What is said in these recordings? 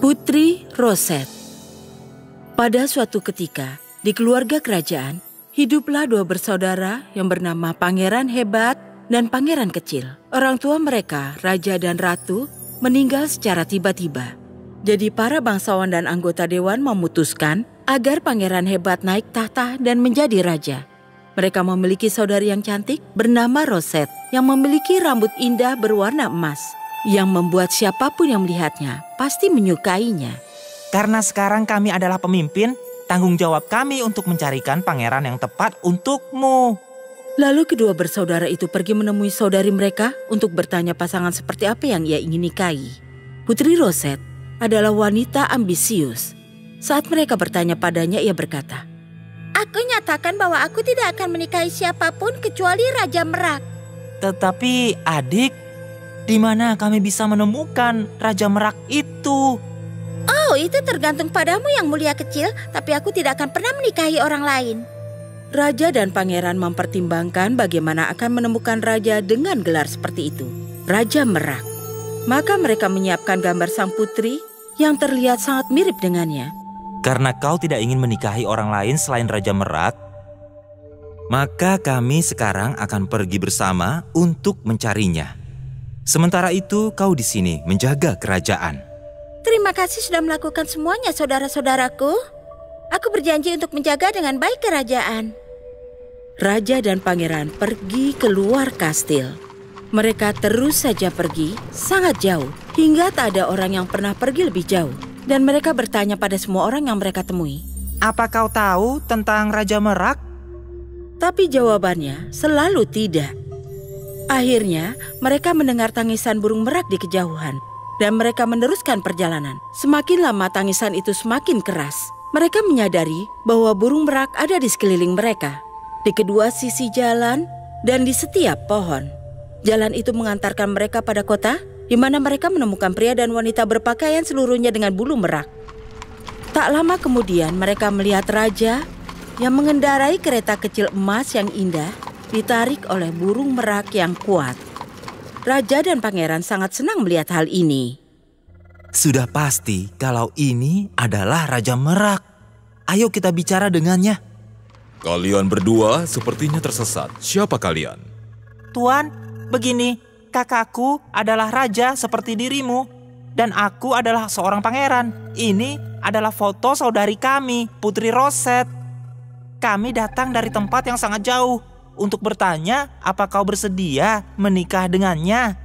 Putri Roset. Pada suatu ketika, di keluarga kerajaan, hiduplah dua bersaudara yang bernama Pangeran Hebat dan Pangeran Kecil. Orang tua mereka, Raja dan Ratu, meninggal secara tiba-tiba. Jadi para bangsawan dan anggota dewan memutuskan agar Pangeran Hebat naik tahta dan menjadi raja. Mereka memiliki saudari yang cantik bernama Roset yang memiliki rambut indah berwarna emas, yang membuat siapapun yang melihatnya pasti menyukainya. Karena sekarang kami adalah pemimpin, tanggung jawab kami untuk mencarikan pangeran yang tepat untukmu. Lalu kedua bersaudara itu pergi menemui saudari mereka untuk bertanya pasangan seperti apa yang ia ingin nikahi. Putri Roset adalah wanita ambisius. Saat mereka bertanya padanya, ia berkata, "Aku nyatakan bahwa aku tidak akan menikahi siapapun kecuali Raja Merak." Tetapi adik, di mana kami bisa menemukan Raja Merak itu? Oh, itu tergantung padamu yang mulia kecil, tapi aku tidak akan pernah menikahi orang lain. Raja dan pangeran mempertimbangkan bagaimana akan menemukan raja dengan gelar seperti itu, Raja Merak. Maka mereka menyiapkan gambar sang putri yang terlihat sangat mirip dengannya. Karena kau tidak ingin menikahi orang lain selain Raja Merak, maka kami sekarang akan pergi bersama untuk mencarinya. Sementara itu, kau di sini menjaga kerajaan. Terima kasih sudah melakukan semuanya, saudara-saudaraku. Aku berjanji untuk menjaga dengan baik kerajaan. Raja dan pangeran pergi keluar kastil. Mereka terus saja pergi sangat jauh, hingga tak ada orang yang pernah pergi lebih jauh. Dan mereka bertanya pada semua orang yang mereka temui, "Apa kau tahu tentang Raja Merak?" Tapi jawabannya selalu tidak. Akhirnya, mereka mendengar tangisan burung merak di kejauhan. Dan mereka meneruskan perjalanan. Semakin lama tangisan itu semakin keras. Mereka menyadari bahwa burung merak ada di sekeliling mereka, di kedua sisi jalan dan di setiap pohon. Jalan itu mengantarkan mereka pada kota, di mana mereka menemukan pria dan wanita berpakaian seluruhnya dengan bulu merak. Tak lama kemudian mereka melihat raja yang mengendarai kereta kecil emas yang indah, ditarik oleh burung merak yang kuat. Raja dan pangeran sangat senang melihat hal ini. Sudah pasti kalau ini adalah Raja Merak. Ayo kita bicara dengannya. Kalian berdua sepertinya tersesat. Siapa kalian? Tuan, begini, kakakku adalah raja seperti dirimu. Dan aku adalah seorang pangeran. Ini adalah foto saudari kami, Putri Roset. Kami datang dari tempat yang sangat jauh untuk bertanya, apa kau bersedia menikah dengannya?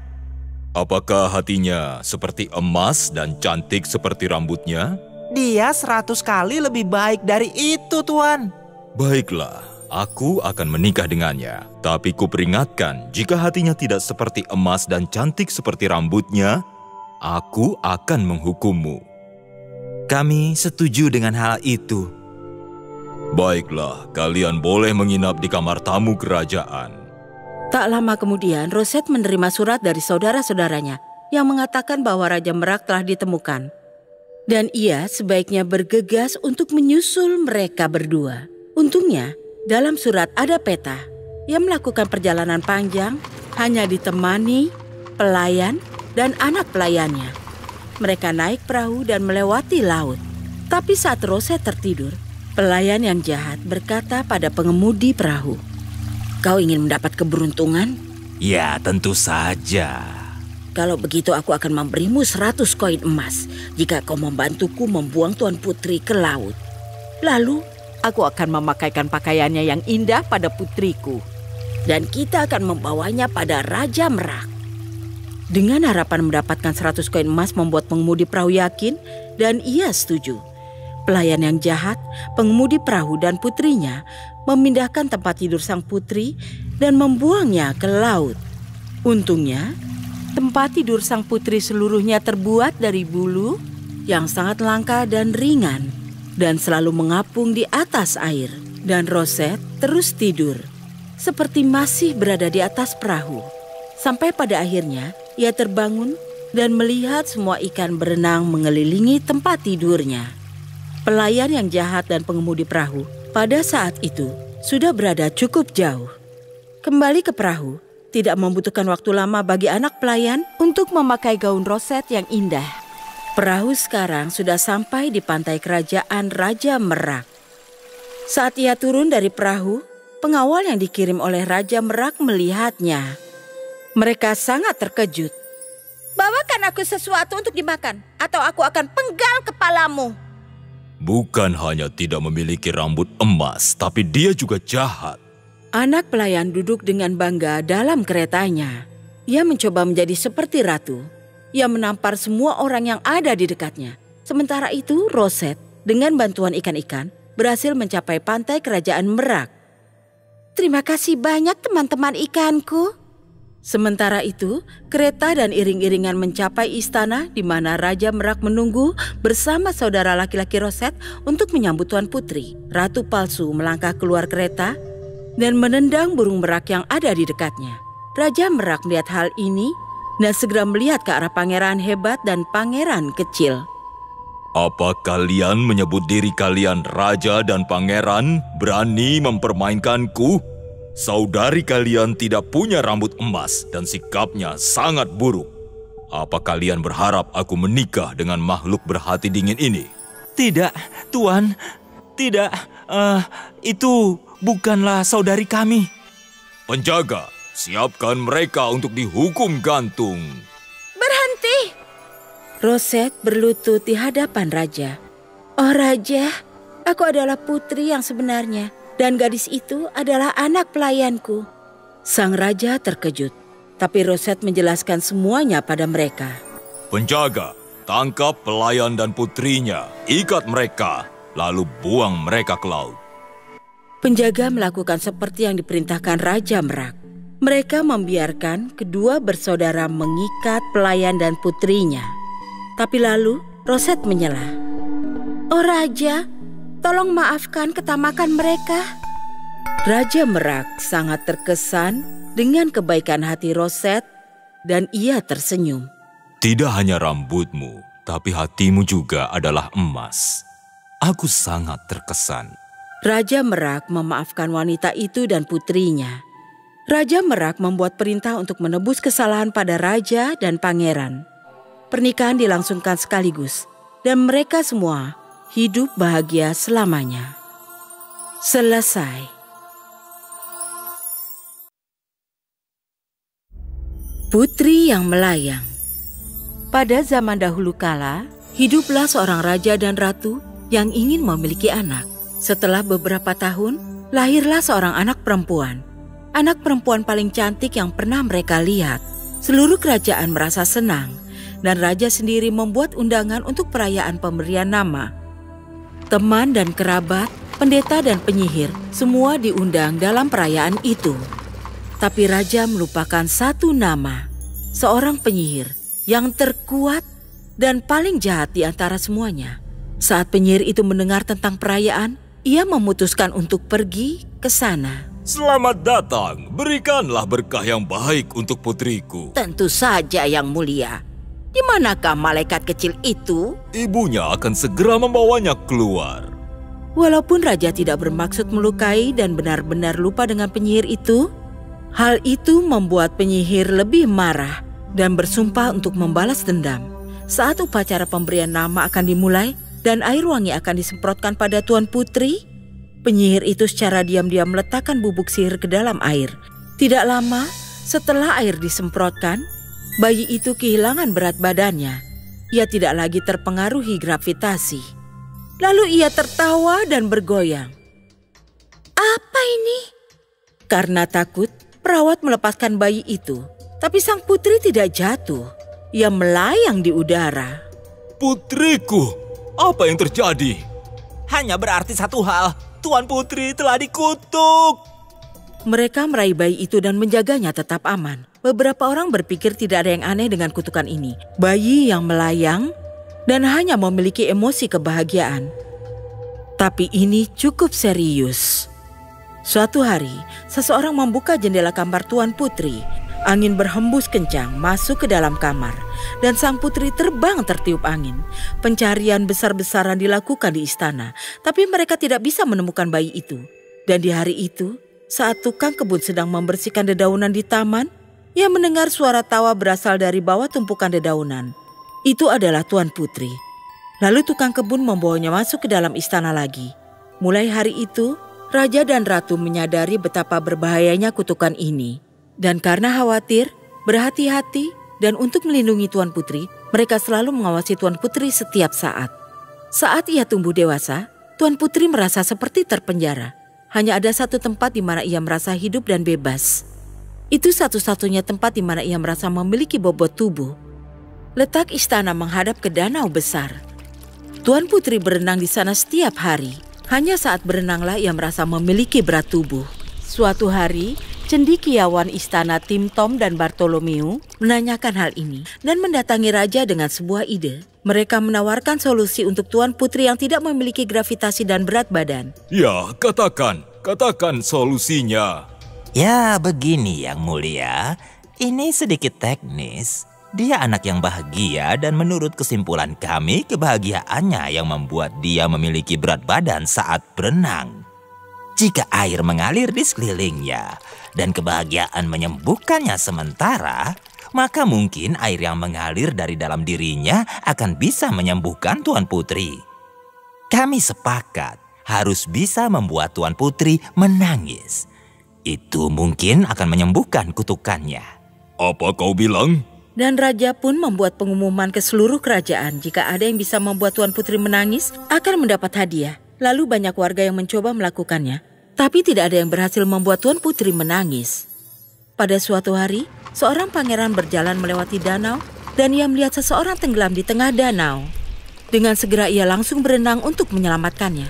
Apakah hatinya seperti emas dan cantik seperti rambutnya? Dia 100 kali lebih baik dari itu, Tuan. Baiklah, aku akan menikah dengannya. Tapi kuperingatkan, jika hatinya tidak seperti emas dan cantik seperti rambutnya, aku akan menghukummu. Kami setuju dengan hal itu. Baiklah, kalian boleh menginap di kamar tamu kerajaan. Tak lama kemudian, Roset menerima surat dari saudara-saudaranya yang mengatakan bahwa Raja Merak telah ditemukan. Dan ia sebaiknya bergegas untuk menyusul mereka berdua. Untungnya, dalam surat ada peta. Ia melakukan perjalanan panjang, hanya ditemani pelayan dan anak pelayannya. Mereka naik perahu dan melewati laut. Tapi saat Roset tertidur, pelayan yang jahat berkata pada pengemudi perahu, "Kau ingin mendapat keberuntungan?" Ya, tentu saja. "Kalau begitu aku akan memberimu 100 koin emas jika kau membantuku membuang Tuan Putri ke laut. Lalu aku akan memakaikan pakaiannya yang indah pada putriku. Dan kita akan membawanya pada Raja Merak." Dengan harapan mendapatkan 100 koin emas membuat pengemudi perahu yakin dan ia setuju. Pelayan yang jahat, pengemudi perahu dan putrinya memindahkan tempat tidur sang putri dan membuangnya ke laut. Untungnya, tempat tidur sang putri seluruhnya terbuat dari bulu yang sangat langka dan ringan dan selalu mengapung di atas air. Dan Roset terus tidur, seperti masih berada di atas perahu. Sampai pada akhirnya, ia terbangun dan melihat semua ikan berenang mengelilingi tempat tidurnya. Pelayan yang jahat dan pengemudi perahu pada saat itu sudah berada cukup jauh. Kembali ke perahu, tidak membutuhkan waktu lama bagi anak pelayan untuk memakai gaun Roset yang indah. Perahu sekarang sudah sampai di pantai kerajaan Raja Merak. Saat ia turun dari perahu, pengawal yang dikirim oleh Raja Merak melihatnya. Mereka sangat terkejut. Bawakan aku sesuatu untuk dimakan, atau aku akan penggal kepalamu. Bukan hanya tidak memiliki rambut emas, tapi dia juga jahat. Anak pelayan duduk dengan bangga dalam keretanya. Ia mencoba menjadi seperti ratu. Ia menampar semua orang yang ada di dekatnya. Sementara itu, Rosette dengan bantuan ikan-ikan berhasil mencapai pantai kerajaan Merak. Terima kasih banyak teman-teman ikanku. Sementara itu, kereta dan iring-iringan mencapai istana di mana Raja Merak menunggu bersama saudara laki-laki Rosette untuk menyambut Tuan Putri. Ratu palsu melangkah keluar kereta dan menendang burung merak yang ada di dekatnya. Raja Merak melihat hal ini dan segera melihat ke arah pangeran hebat dan pangeran kecil. Apa kalian menyebut diri kalian raja dan pangeran berani mempermainkanku? Saudari kalian tidak punya rambut emas dan sikapnya sangat buruk. Apa kalian berharap aku menikah dengan makhluk berhati dingin ini? Tidak, Tuan. Tidak, itu bukanlah saudari kami. Penjaga, siapkan mereka untuk dihukum gantung. Berhenti! Rosette berlutut di hadapan Raja. Oh Raja, aku adalah putri yang sebenarnya. Dan gadis itu adalah anak pelayanku. Sang Raja terkejut, tapi Rosette menjelaskan semuanya pada mereka. Penjaga, tangkap pelayan dan putrinya, ikat mereka, lalu buang mereka ke laut. Penjaga melakukan seperti yang diperintahkan Raja Merak. Mereka membiarkan kedua bersaudara mengikat pelayan dan putrinya. Tapi lalu Rosette menyela. Oh Raja, tolong maafkan ketamakan mereka. Raja Merak sangat terkesan dengan kebaikan hati Rosette dan ia tersenyum. Tidak hanya rambutmu, tapi hatimu juga adalah emas. Aku sangat terkesan. Raja Merak memaafkan wanita itu dan putrinya. Raja Merak membuat perintah untuk menebus kesalahan pada raja dan pangeran. Pernikahan dilangsungkan sekaligus dan mereka semua hidup bahagia selamanya. Selesai. Putri yang melayang. Pada zaman dahulu kala, hiduplah seorang raja dan ratu yang ingin memiliki anak. Setelah beberapa tahun, lahirlah seorang anak perempuan. Anak perempuan paling cantik yang pernah mereka lihat. Seluruh kerajaan merasa senang, dan raja sendiri membuat undangan untuk perayaan pemberian nama. Teman dan kerabat, pendeta dan penyihir, semua diundang dalam perayaan itu. Tapi raja melupakan satu nama, seorang penyihir yang terkuat dan paling jahat di antara semuanya. Saat penyihir itu mendengar tentang perayaan, ia memutuskan untuk pergi ke sana. Selamat datang, berikanlah berkah yang baik untuk putriku. Tentu saja, Yang Mulia. Di manakah malaikat kecil itu? Ibunya akan segera membawanya keluar. Walaupun raja tidak bermaksud melukai dan benar-benar lupa dengan penyihir itu, hal itu membuat penyihir lebih marah dan bersumpah untuk membalas dendam. Saat upacara pemberian nama akan dimulai dan air wangi akan disemprotkan pada Tuan Putri, penyihir itu secara diam-diam meletakkan bubuk sihir ke dalam air. Tidak lama setelah air disemprotkan, bayi itu kehilangan berat badannya. Ia tidak lagi terpengaruhi gravitasi. Lalu ia tertawa dan bergoyang. Apa ini? Karena takut, perawat melepaskan bayi itu. Tapi sang putri tidak jatuh. Ia melayang di udara. Putriku, apa yang terjadi? Hanya berarti satu hal, Tuan Putri telah dikutuk. Mereka meraih bayi itu dan menjaganya tetap aman. Beberapa orang berpikir tidak ada yang aneh dengan kutukan ini. Bayi yang melayang dan hanya memiliki emosi kebahagiaan. Tapi ini cukup serius. Suatu hari, seseorang membuka jendela kamar Tuan Putri. Angin berhembus kencang masuk ke dalam kamar, dan sang putri terbang tertiup angin. Pencarian besar-besaran dilakukan di istana, tapi mereka tidak bisa menemukan bayi itu. Dan di hari itu, saat tukang kebun sedang membersihkan dedaunan di taman, ia mendengar suara tawa berasal dari bawah tumpukan dedaunan. Itu adalah Tuan Putri. Lalu tukang kebun membawanya masuk ke dalam istana lagi. Mulai hari itu, Raja dan Ratu menyadari betapa berbahayanya kutukan ini. Dan karena khawatir, berhati-hati, dan untuk melindungi Tuan Putri, mereka selalu mengawasi Tuan Putri setiap saat. Saat ia tumbuh dewasa, Tuan Putri merasa seperti terpenjara. Hanya ada satu tempat di mana ia merasa hidup dan bebas. Itu satu-satunya tempat di mana ia merasa memiliki bobot tubuh. Letak istana menghadap ke danau besar. Tuan Putri berenang di sana setiap hari. Hanya saat berenanglah ia merasa memiliki berat tubuh. Suatu hari, cendekiawan istana Tim Tom dan Bartolomeu menanyakan hal ini dan mendatangi raja dengan sebuah ide. Mereka menawarkan solusi untuk Tuan Putri yang tidak memiliki gravitasi dan berat badan. Ya, katakan solusinya. Ya, begini Yang Mulia. Ini sedikit teknis. Dia anak yang bahagia dan menurut kesimpulan kami, kebahagiaannya yang membuat dia memiliki berat badan saat berenang. Jika air mengalir di sekelilingnya dan kebahagiaan menyembuhkannya sementara, maka mungkin air yang mengalir dari dalam dirinya akan bisa menyembuhkan Tuan Putri. Kami sepakat harus bisa membuat Tuan Putri menangis. Itu mungkin akan menyembuhkan kutukannya. Apa kau bilang? Dan raja pun membuat pengumuman ke seluruh kerajaan. Jika ada yang bisa membuat Tuan Putri menangis, akan mendapat hadiah. Lalu banyak warga yang mencoba melakukannya. Tapi tidak ada yang berhasil membuat Tuan Putri menangis. Pada suatu hari, seorang pangeran berjalan melewati danau dan ia melihat seseorang tenggelam di tengah danau. Dengan segera ia langsung berenang untuk menyelamatkannya.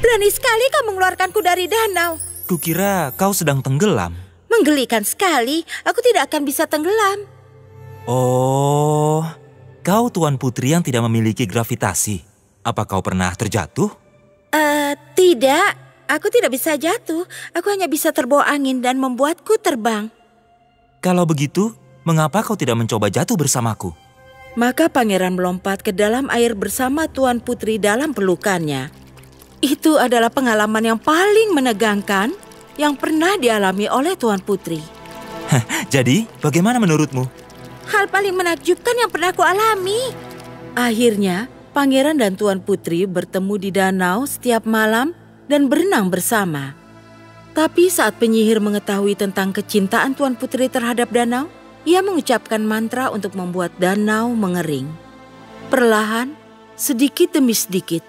Berani sekali kau mengeluarkanku dari danau. Kukira kau sedang tenggelam. Menggelikan sekali, aku tidak akan bisa tenggelam. Oh, kau Tuan Putri yang tidak memiliki gravitasi. Apa kau pernah terjatuh? Tidak. Aku tidak bisa jatuh. Aku hanya bisa terbawa angin dan membuatku terbang. Kalau begitu, mengapa kau tidak mencoba jatuh bersamaku? Maka pangeran melompat ke dalam air bersama Tuan Putri dalam pelukannya. Itu adalah pengalaman yang paling menegangkan yang pernah dialami oleh Tuan Putri. Jadi, bagaimana menurutmu? Hal paling menakjubkan yang pernah aku alami. Akhirnya, pangeran dan Tuan Putri bertemu di danau setiap malam dan berenang bersama. Tapi saat penyihir mengetahui tentang kecintaan Tuan Putri terhadap danau, ia mengucapkan mantra untuk membuat danau mengering. Perlahan, sedikit demi sedikit,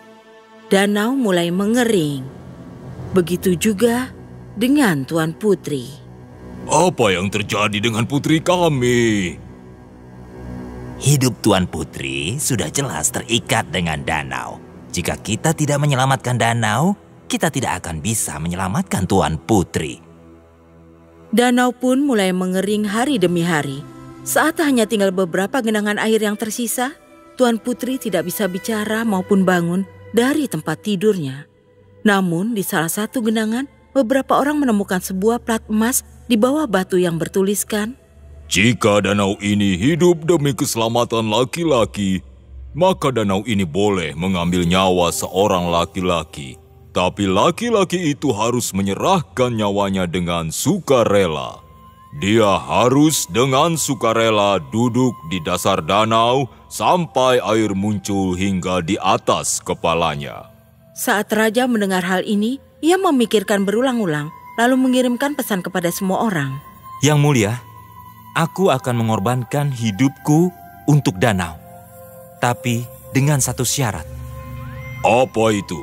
danau mulai mengering. Begitu juga dengan Tuan Putri. Apa yang terjadi dengan putri kami? Hidup Tuan Putri sudah jelas terikat dengan danau. Jika kita tidak menyelamatkan danau, kita tidak akan bisa menyelamatkan Tuan Putri. Danau pun mulai mengering hari demi hari. Saat hanya tinggal beberapa genangan air yang tersisa, Tuan Putri tidak bisa bicara maupun bangun dari tempat tidurnya. Namun di salah satu genangan, beberapa orang menemukan sebuah plat emas di bawah batu yang bertuliskan, Jika danau ini hidup demi keselamatan laki-laki, maka danau ini boleh mengambil nyawa seorang laki-laki. Tapi laki-laki itu harus menyerahkan nyawanya dengan sukarela. Dia harus dengan sukarela duduk di dasar danau sampai air muncul hingga di atas kepalanya. Saat raja mendengar hal ini, ia memikirkan berulang-ulang, lalu mengirimkan pesan kepada semua orang. Yang Mulia, aku akan mengorbankan hidupku untuk danau. Tapi dengan satu syarat. Apa itu?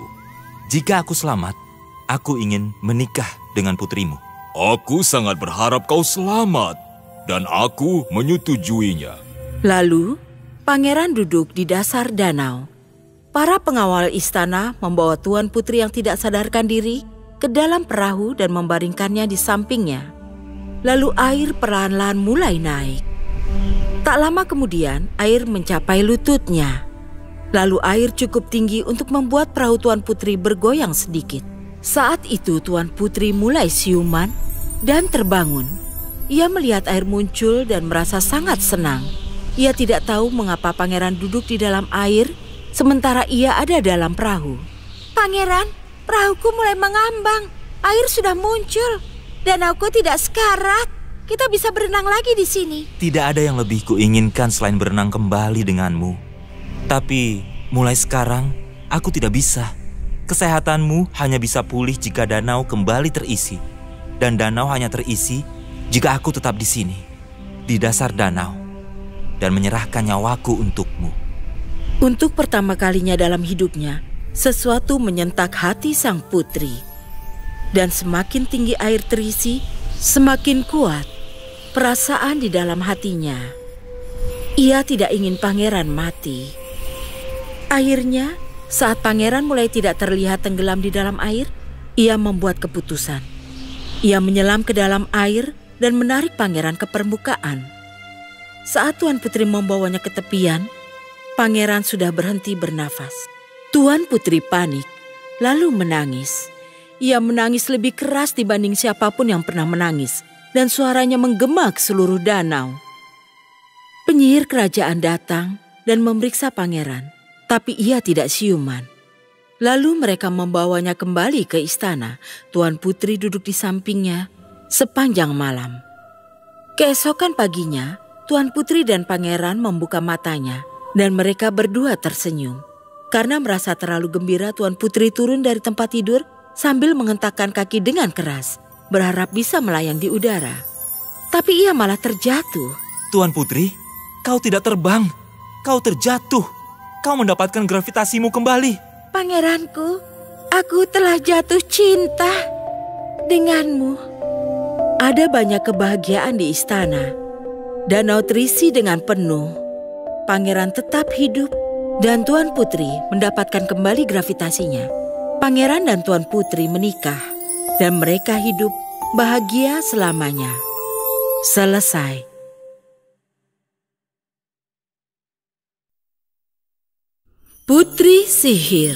Jika aku selamat, aku ingin menikah dengan putrimu. Aku sangat berharap kau selamat, dan aku menyetujuinya. Lalu, pangeran duduk di dasar danau. Para pengawal istana membawa Tuan Putri yang tidak sadarkan diri ke dalam perahu dan membaringkannya di sampingnya. Lalu air perlahan-lahan mulai naik. Tak lama kemudian, air mencapai lututnya. Lalu air cukup tinggi untuk membuat perahu Tuan Putri bergoyang sedikit. Saat itu Tuan Putri mulai siuman dan terbangun. Ia melihat air muncul dan merasa sangat senang. Ia tidak tahu mengapa pangeran duduk di dalam air sementara ia ada dalam perahu. Pangeran, perahuku mulai mengambang. Air sudah muncul. Danauku tidak sekarat. kita bisa berenang lagi di sini. Tidak ada yang lebih kuinginkan selain berenang kembali denganmu. Tapi mulai sekarang, aku tidak bisa. Kesehatanmu hanya bisa pulih jika danau kembali terisi. Dan danau hanya terisi jika aku tetap di sini, di dasar danau, dan menyerahkan nyawaku untukmu. Untuk pertama kalinya dalam hidupnya, sesuatu menyentak hati sang putri. Dan semakin tinggi air terisi, semakin kuat perasaan di dalam hatinya. Ia tidak ingin pangeran mati. Akhirnya, saat pangeran mulai tidak terlihat tenggelam di dalam air, ia membuat keputusan. Ia menyelam ke dalam air dan menarik pangeran ke permukaan. Saat Tuan Putri membawanya ke tepian, pangeran sudah berhenti bernafas. Tuan Putri panik, lalu menangis. Ia menangis lebih keras dibanding siapapun yang pernah menangis, dan suaranya menggema ke seluruh danau. Penyihir kerajaan datang dan memeriksa pangeran, tapi ia tidak siuman. Lalu mereka membawanya kembali ke istana. Tuan Putri duduk di sampingnya sepanjang malam. Keesokan paginya, Tuan Putri dan pangeran membuka matanya dan mereka berdua tersenyum. Karena merasa terlalu gembira, Tuan Putri turun dari tempat tidur sambil menghentakkan kaki dengan keras, berharap bisa melayang di udara. Tapi ia malah terjatuh. Tuan Putri, kau tidak terbang. Kau terjatuh. Kau mendapatkan gravitasimu kembali. Pangeranku, aku telah jatuh cinta denganmu. Ada banyak kebahagiaan di istana. Danau terisi dengan penuh. Pangeran tetap hidup dan Tuan Putri mendapatkan kembali gravitasinya. Pangeran dan Tuan Putri menikah dan mereka hidup bahagia selamanya. Selesai. Putri Sihir.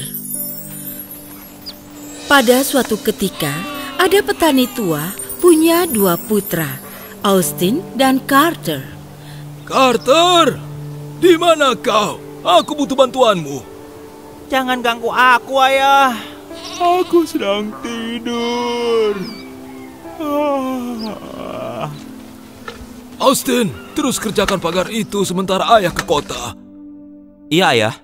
Pada suatu ketika, ada petani tua punya 2 putra, Austin dan Carter. Carter, di mana kau? Aku butuh bantuanmu. Jangan ganggu aku, Ayah. Aku sedang tidur. Austin, terus kerjakan pagar itu sementara ayah ke kota. Iya, Ayah.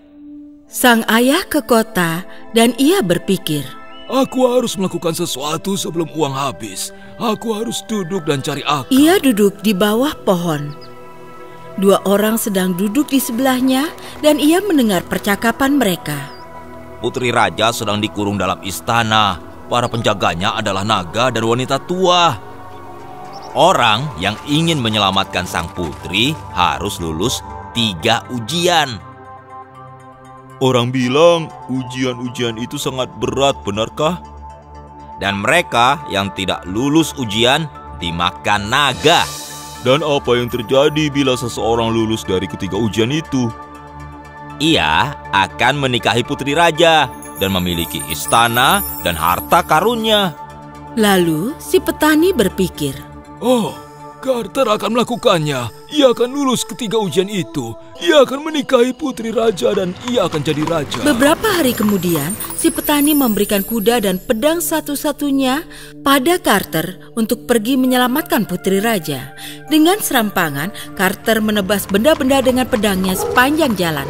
Sang ayah ke kota dan ia berpikir, aku harus melakukan sesuatu sebelum uang habis. Aku harus duduk dan cari akal. Ia duduk di bawah pohon. 2 orang sedang duduk di sebelahnya dan ia mendengar percakapan mereka. Putri Raja sedang dikurung dalam istana. Para penjaganya adalah naga dan wanita tua. Orang yang ingin menyelamatkan sang putri harus lulus 3 ujian. Orang bilang ujian-ujian itu sangat berat, benarkah? Dan mereka yang tidak lulus ujian dimakan naga. Dan apa yang terjadi bila seseorang lulus dari ketiga ujian itu? Ia akan menikahi Putri Raja dan memiliki istana dan harta karunnya. Lalu si petani berpikir, oh, Carter akan melakukannya. Ia akan lulus ketiga ujian itu. Ia akan menikahi Putri Raja dan ia akan jadi raja. Beberapa hari kemudian, si petani memberikan kuda dan pedang satu-satunya pada Carter untuk pergi menyelamatkan Putri Raja. Dengan serampangan, Carter menebas benda-benda dengan pedangnya sepanjang jalan.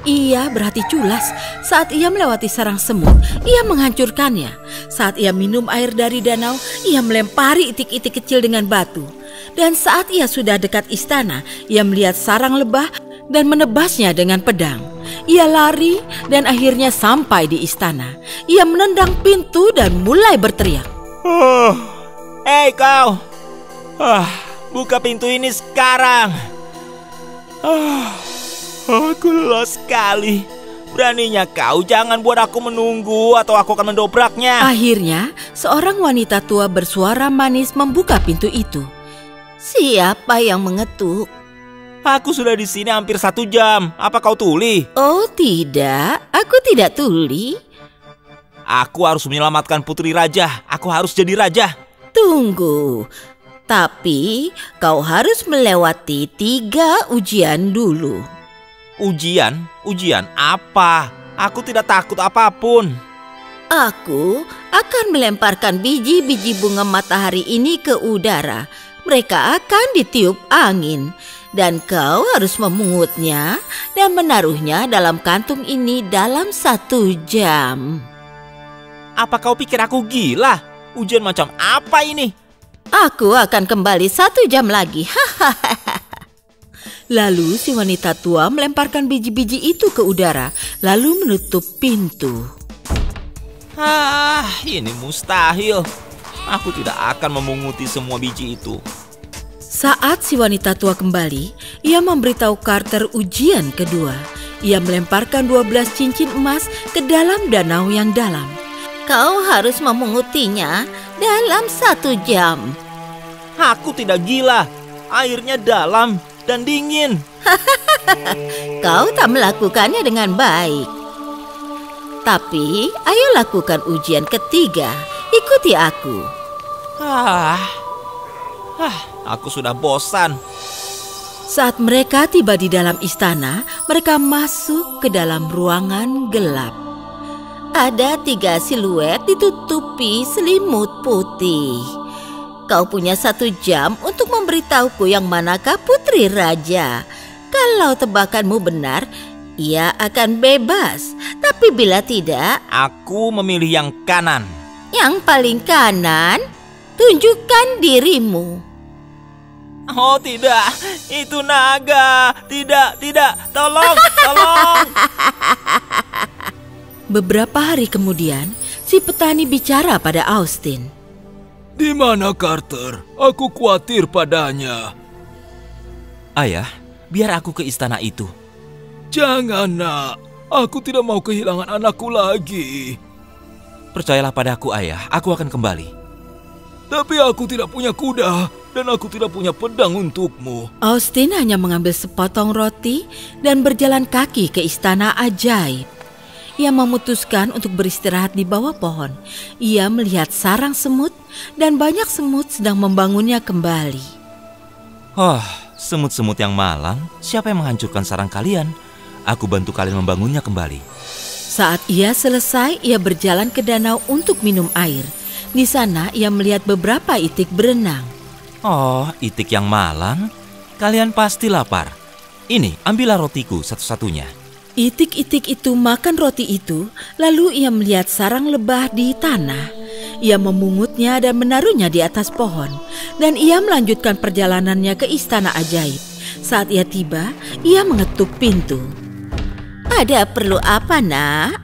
Ia berhati culas. Saat ia melewati sarang semut, ia menghancurkannya. Saat ia minum air dari danau, ia melempari itik-itik kecil dengan batu. Dan saat ia sudah dekat istana, ia melihat sarang lebah dan menebasnya dengan pedang. Ia lari dan akhirnya sampai di istana. Ia menendang pintu dan mulai berteriak. Hei kau, buka pintu ini sekarang. Aku lelah sekali. Beraninya kau, jangan buat aku menunggu atau aku akan mendobraknya. Akhirnya, seorang wanita tua bersuara manis membuka pintu itu. Siapa yang mengetuk? Aku sudah di sini hampir 1 jam. Apa kau tuli? Oh tidak, aku tidak tuli. Aku harus menyelamatkan Putri Raja. Aku harus jadi raja. Tunggu, tapi kau harus melewati 3 ujian dulu. Ujian? Ujian apa? Aku tidak takut apapun. Aku akan melemparkan biji-biji bunga matahari ini ke udara. mereka akan ditiup angin. Dan kau harus memungutnya dan menaruhnya dalam kantung ini dalam 1 jam. Apa kau pikir aku gila? Ujian macam apa ini? Aku akan kembali 1 jam lagi. Lalu si wanita tua melemparkan biji-biji itu ke udara, lalu menutup pintu. Ini mustahil. Aku tidak akan memunguti semua biji itu. Saat si wanita tua kembali, ia memberitahu Carter ujian kedua. Ia melemparkan 12 cincin emas ke dalam danau yang dalam. Kau harus memungutinya dalam 1 jam. Aku tidak gila. Airnya dalam dan dingin. Kau tak melakukannya dengan baik. Tapi ayo lakukan ujian ketiga. Ikuti aku. Aku sudah bosan. Saat mereka tiba di dalam istana, mereka masuk ke dalam ruangan gelap. Ada 3 siluet ditutupi selimut putih. Kau punya 1 jam untuk memberitahuku yang manakah putri raja. Kalau tebakanmu benar, ia akan bebas. Tapi bila tidak, Aku memilih yang kanan. yang paling kanan, tunjukkan dirimu. Oh tidak, itu naga. Tidak, tolong. Beberapa hari kemudian, si petani bicara pada Austin. Di mana Carter? Aku khawatir padanya. Ayah, biar aku ke istana itu. Jangan, nak. Aku tidak mau kehilangan anakku lagi. Percayalah padaku, ayah. Aku akan kembali. Tapi aku tidak punya kuda dan aku tidak punya pedang untukmu. Austin hanya mengambil sepotong roti dan berjalan kaki ke istana ajaib. Ia memutuskan untuk beristirahat di bawah pohon. Ia melihat sarang semut dan banyak semut sedang membangunnya kembali. Semut-semut yang malang, siapa yang menghancurkan sarang kalian? Aku bantu kalian membangunnya kembali. Saat ia selesai, ia berjalan ke danau untuk minum air. Di sana ia melihat beberapa itik berenang. Itik yang malang, kalian pasti lapar. Ini, ambillah rotiku satu-satunya. Itik-itik itu makan roti itu, lalu ia melihat sarang lebah di tanah. Ia memungutnya dan menaruhnya di atas pohon. Dan ia melanjutkan perjalanannya ke istana ajaib. Saat ia tiba, ia mengetuk pintu. Ada perlu apa, nak?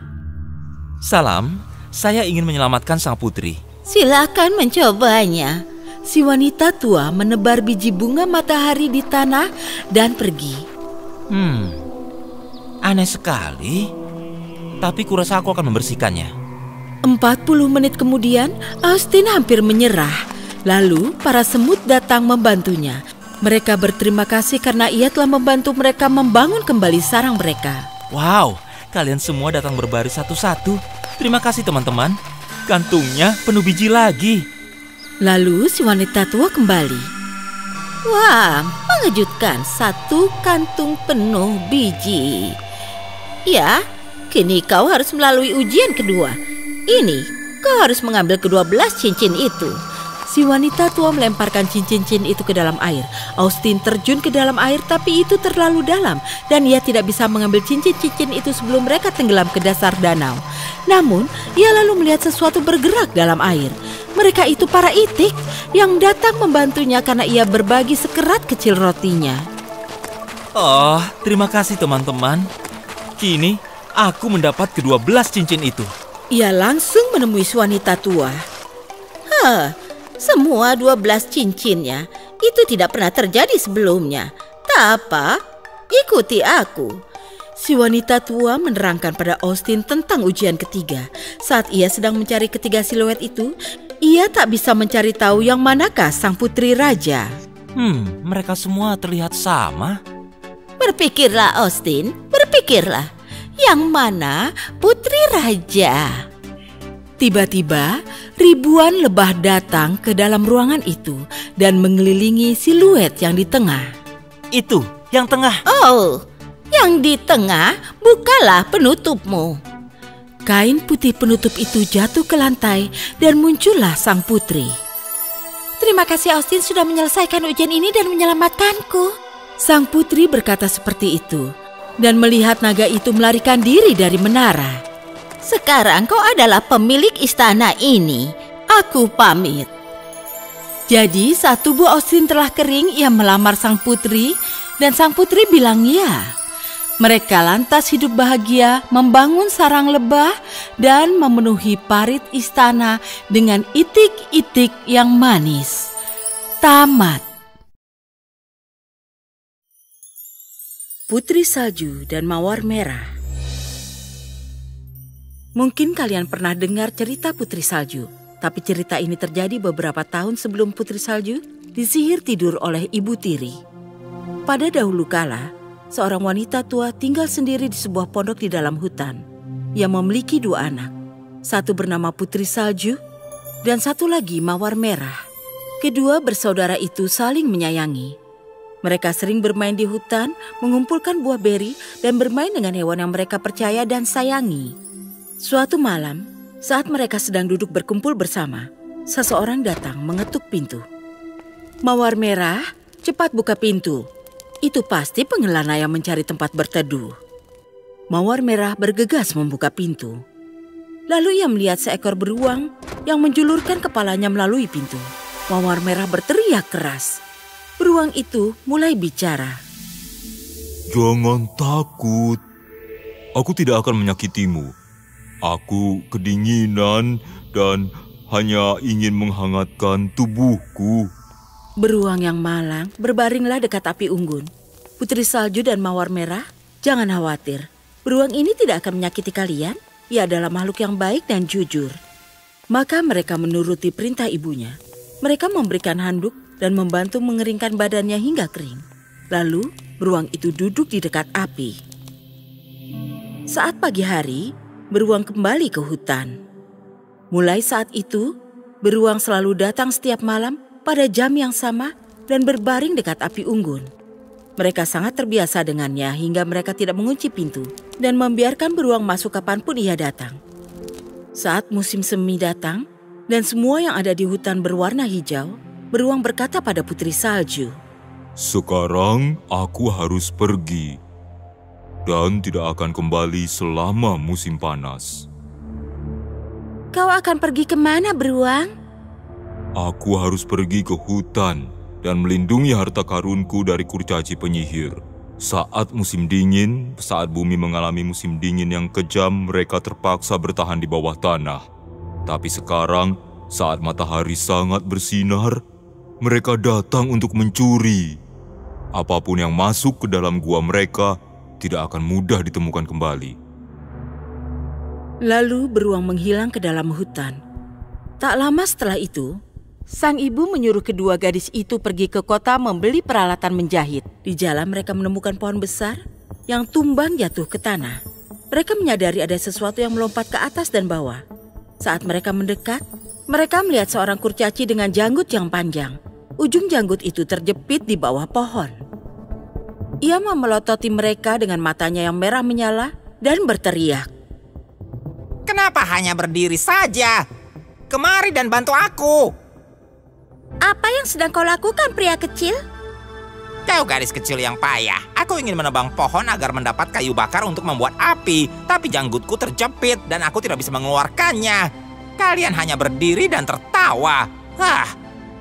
Salam, saya ingin menyelamatkan sang putri. Silakan mencobanya. Si wanita tua menebar biji bunga matahari di tanah dan pergi. Aneh sekali. Tapi kurasa aku akan membersihkannya. 40 menit kemudian, Austin hampir menyerah. Lalu para semut datang membantunya. Mereka berterima kasih karena ia telah membantu mereka membangun kembali sarang mereka. Wow, kalian semua datang berbaris satu-satu. Terima kasih teman-teman. Kantungnya penuh biji lagi. Lalu si wanita tua kembali. Wah, mengejutkan, 1 kantung penuh biji. Ya, kini kau harus melalui ujian kedua. Ini, kau harus mengambil ke-12 cincin itu. Si wanita tua melemparkan cincin-cincin itu ke dalam air. Austin terjun ke dalam air, tapi itu terlalu dalam dan ia tidak bisa mengambil cincin-cincin itu sebelum mereka tenggelam ke dasar danau. Namun, ia lalu melihat sesuatu bergerak dalam air. Mereka itu para itik yang datang membantunya karena ia berbagi sekerat kecil rotinya. Terima kasih teman-teman. Kini, aku mendapat ke-12 cincin itu. Ia langsung menemui si wanita tua. Semua 12 cincinnya itu tidak pernah terjadi sebelumnya. Tak apa, ikuti aku. Si wanita tua menerangkan pada Austin tentang ujian ketiga. Saat ia sedang mencari ketiga siluet itu, ia tak bisa mencari tahu yang manakah sang putri raja. Mereka semua terlihat sama. Berpikirlah Austin, berpikirlah. Yang mana putri raja? Tiba-tiba, ribuan lebah datang ke dalam ruangan itu dan mengelilingi siluet yang di tengah. Itu, yang tengah. Oh, yang di tengah, bukalah penutupmu. Kain putih penutup itu jatuh ke lantai dan muncullah sang putri. Terima kasih Austin sudah menyelesaikan ujian ini dan menyelamatkanku. Sang putri berkata seperti itu dan melihat naga itu melarikan diri dari menara. Sekarang kau adalah pemilik istana ini. Aku pamit. Jadi saat tubuh Austin telah kering, ia melamar sang putri dan sang putri bilang ya. Mereka lantas hidup bahagia, membangun sarang lebah dan memenuhi parit istana dengan itik-itik yang manis. Tamat. Putri Salju dan Mawar Merah. Mungkin kalian pernah dengar cerita Putri Salju, tapi cerita ini terjadi beberapa tahun sebelum Putri Salju disihir tidur oleh Ibu Tiri. Pada dahulu kala, seorang wanita tua tinggal sendiri di sebuah pondok di dalam hutan. Ia memiliki 2 anak. Satu bernama Putri Salju dan satu lagi Mawar Merah. Kedua bersaudara itu saling menyayangi. Mereka sering bermain di hutan, mengumpulkan buah beri dan bermain dengan hewan yang mereka percaya dan sayangi. Suatu malam, saat mereka sedang duduk berkumpul bersama, seseorang datang mengetuk pintu. Mawar Merah, cepat buka pintu. Itu pasti pengelana yang mencari tempat berteduh. Mawar Merah bergegas membuka pintu. Lalu ia melihat seekor beruang yang menjulurkan kepalanya melalui pintu. Mawar Merah berteriak keras. Beruang itu mulai bicara. Jangan takut. Aku tidak akan menyakitimu. Aku kedinginan dan hanya ingin menghangatkan tubuhku. Beruang yang malang berbaringlah dekat api unggun. Putri Salju dan Mawar Merah, jangan khawatir. Beruang ini tidak akan menyakiti kalian. Ia adalah makhluk yang baik dan jujur. Maka mereka menuruti perintah ibunya. Mereka memberikan handuk dan membantu mengeringkan badannya hingga kering. Lalu beruang itu duduk di dekat api. Saat pagi hari, beruang kembali ke hutan. Mulai saat itu, beruang selalu datang setiap malam pada jam yang sama dan berbaring dekat api unggun. Mereka sangat terbiasa dengannya hingga mereka tidak mengunci pintu dan membiarkan beruang masuk kapanpun ia datang. Saat musim semi datang dan semua yang ada di hutan berwarna hijau, beruang berkata pada Putri Salju, Sekarang aku harus pergi dan tidak akan kembali selama musim panas. Kau akan pergi kemana, beruang? Aku harus pergi ke hutan dan melindungi harta karunku dari kurcaci penyihir. Saat musim dingin, saat bumi mengalami musim dingin yang kejam, mereka terpaksa bertahan di bawah tanah. Tapi sekarang, saat matahari sangat bersinar, mereka datang untuk mencuri. Apapun yang masuk ke dalam gua mereka tidak akan mudah ditemukan kembali. Lalu beruang menghilang ke dalam hutan. Tak lama setelah itu, sang ibu menyuruh kedua gadis itu pergi ke kota membeli peralatan menjahit. Di jalan mereka menemukan pohon besar yang tumbang jatuh ke tanah. Mereka menyadari ada sesuatu yang melompat ke atas dan bawah. Saat mereka mendekat, mereka melihat seorang kurcaci dengan janggut yang panjang. Ujung janggut itu terjepit di bawah pohon. Ia memelototi mereka dengan matanya yang merah menyala dan berteriak. Kenapa hanya berdiri saja? Kemari dan bantu aku. Apa yang sedang kau lakukan, pria kecil? Kau gadis kecil yang payah. Aku ingin menebang pohon agar mendapat kayu bakar untuk membuat api. Tapi janggutku terjepit dan aku tidak bisa mengeluarkannya. Kalian hanya berdiri dan tertawa.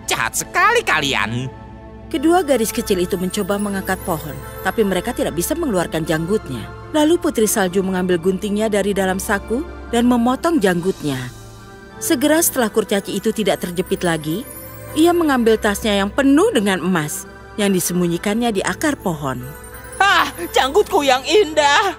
Jahat sekali kalian. Kedua gadis kecil itu mencoba mengangkat pohon, tapi mereka tidak bisa mengeluarkan janggutnya. Lalu Putri Salju mengambil guntingnya dari dalam saku dan memotong janggutnya. Segera setelah kurcaci itu tidak terjepit lagi, ia mengambil tasnya yang penuh dengan emas yang disembunyikannya di akar pohon. Janggutku yang indah.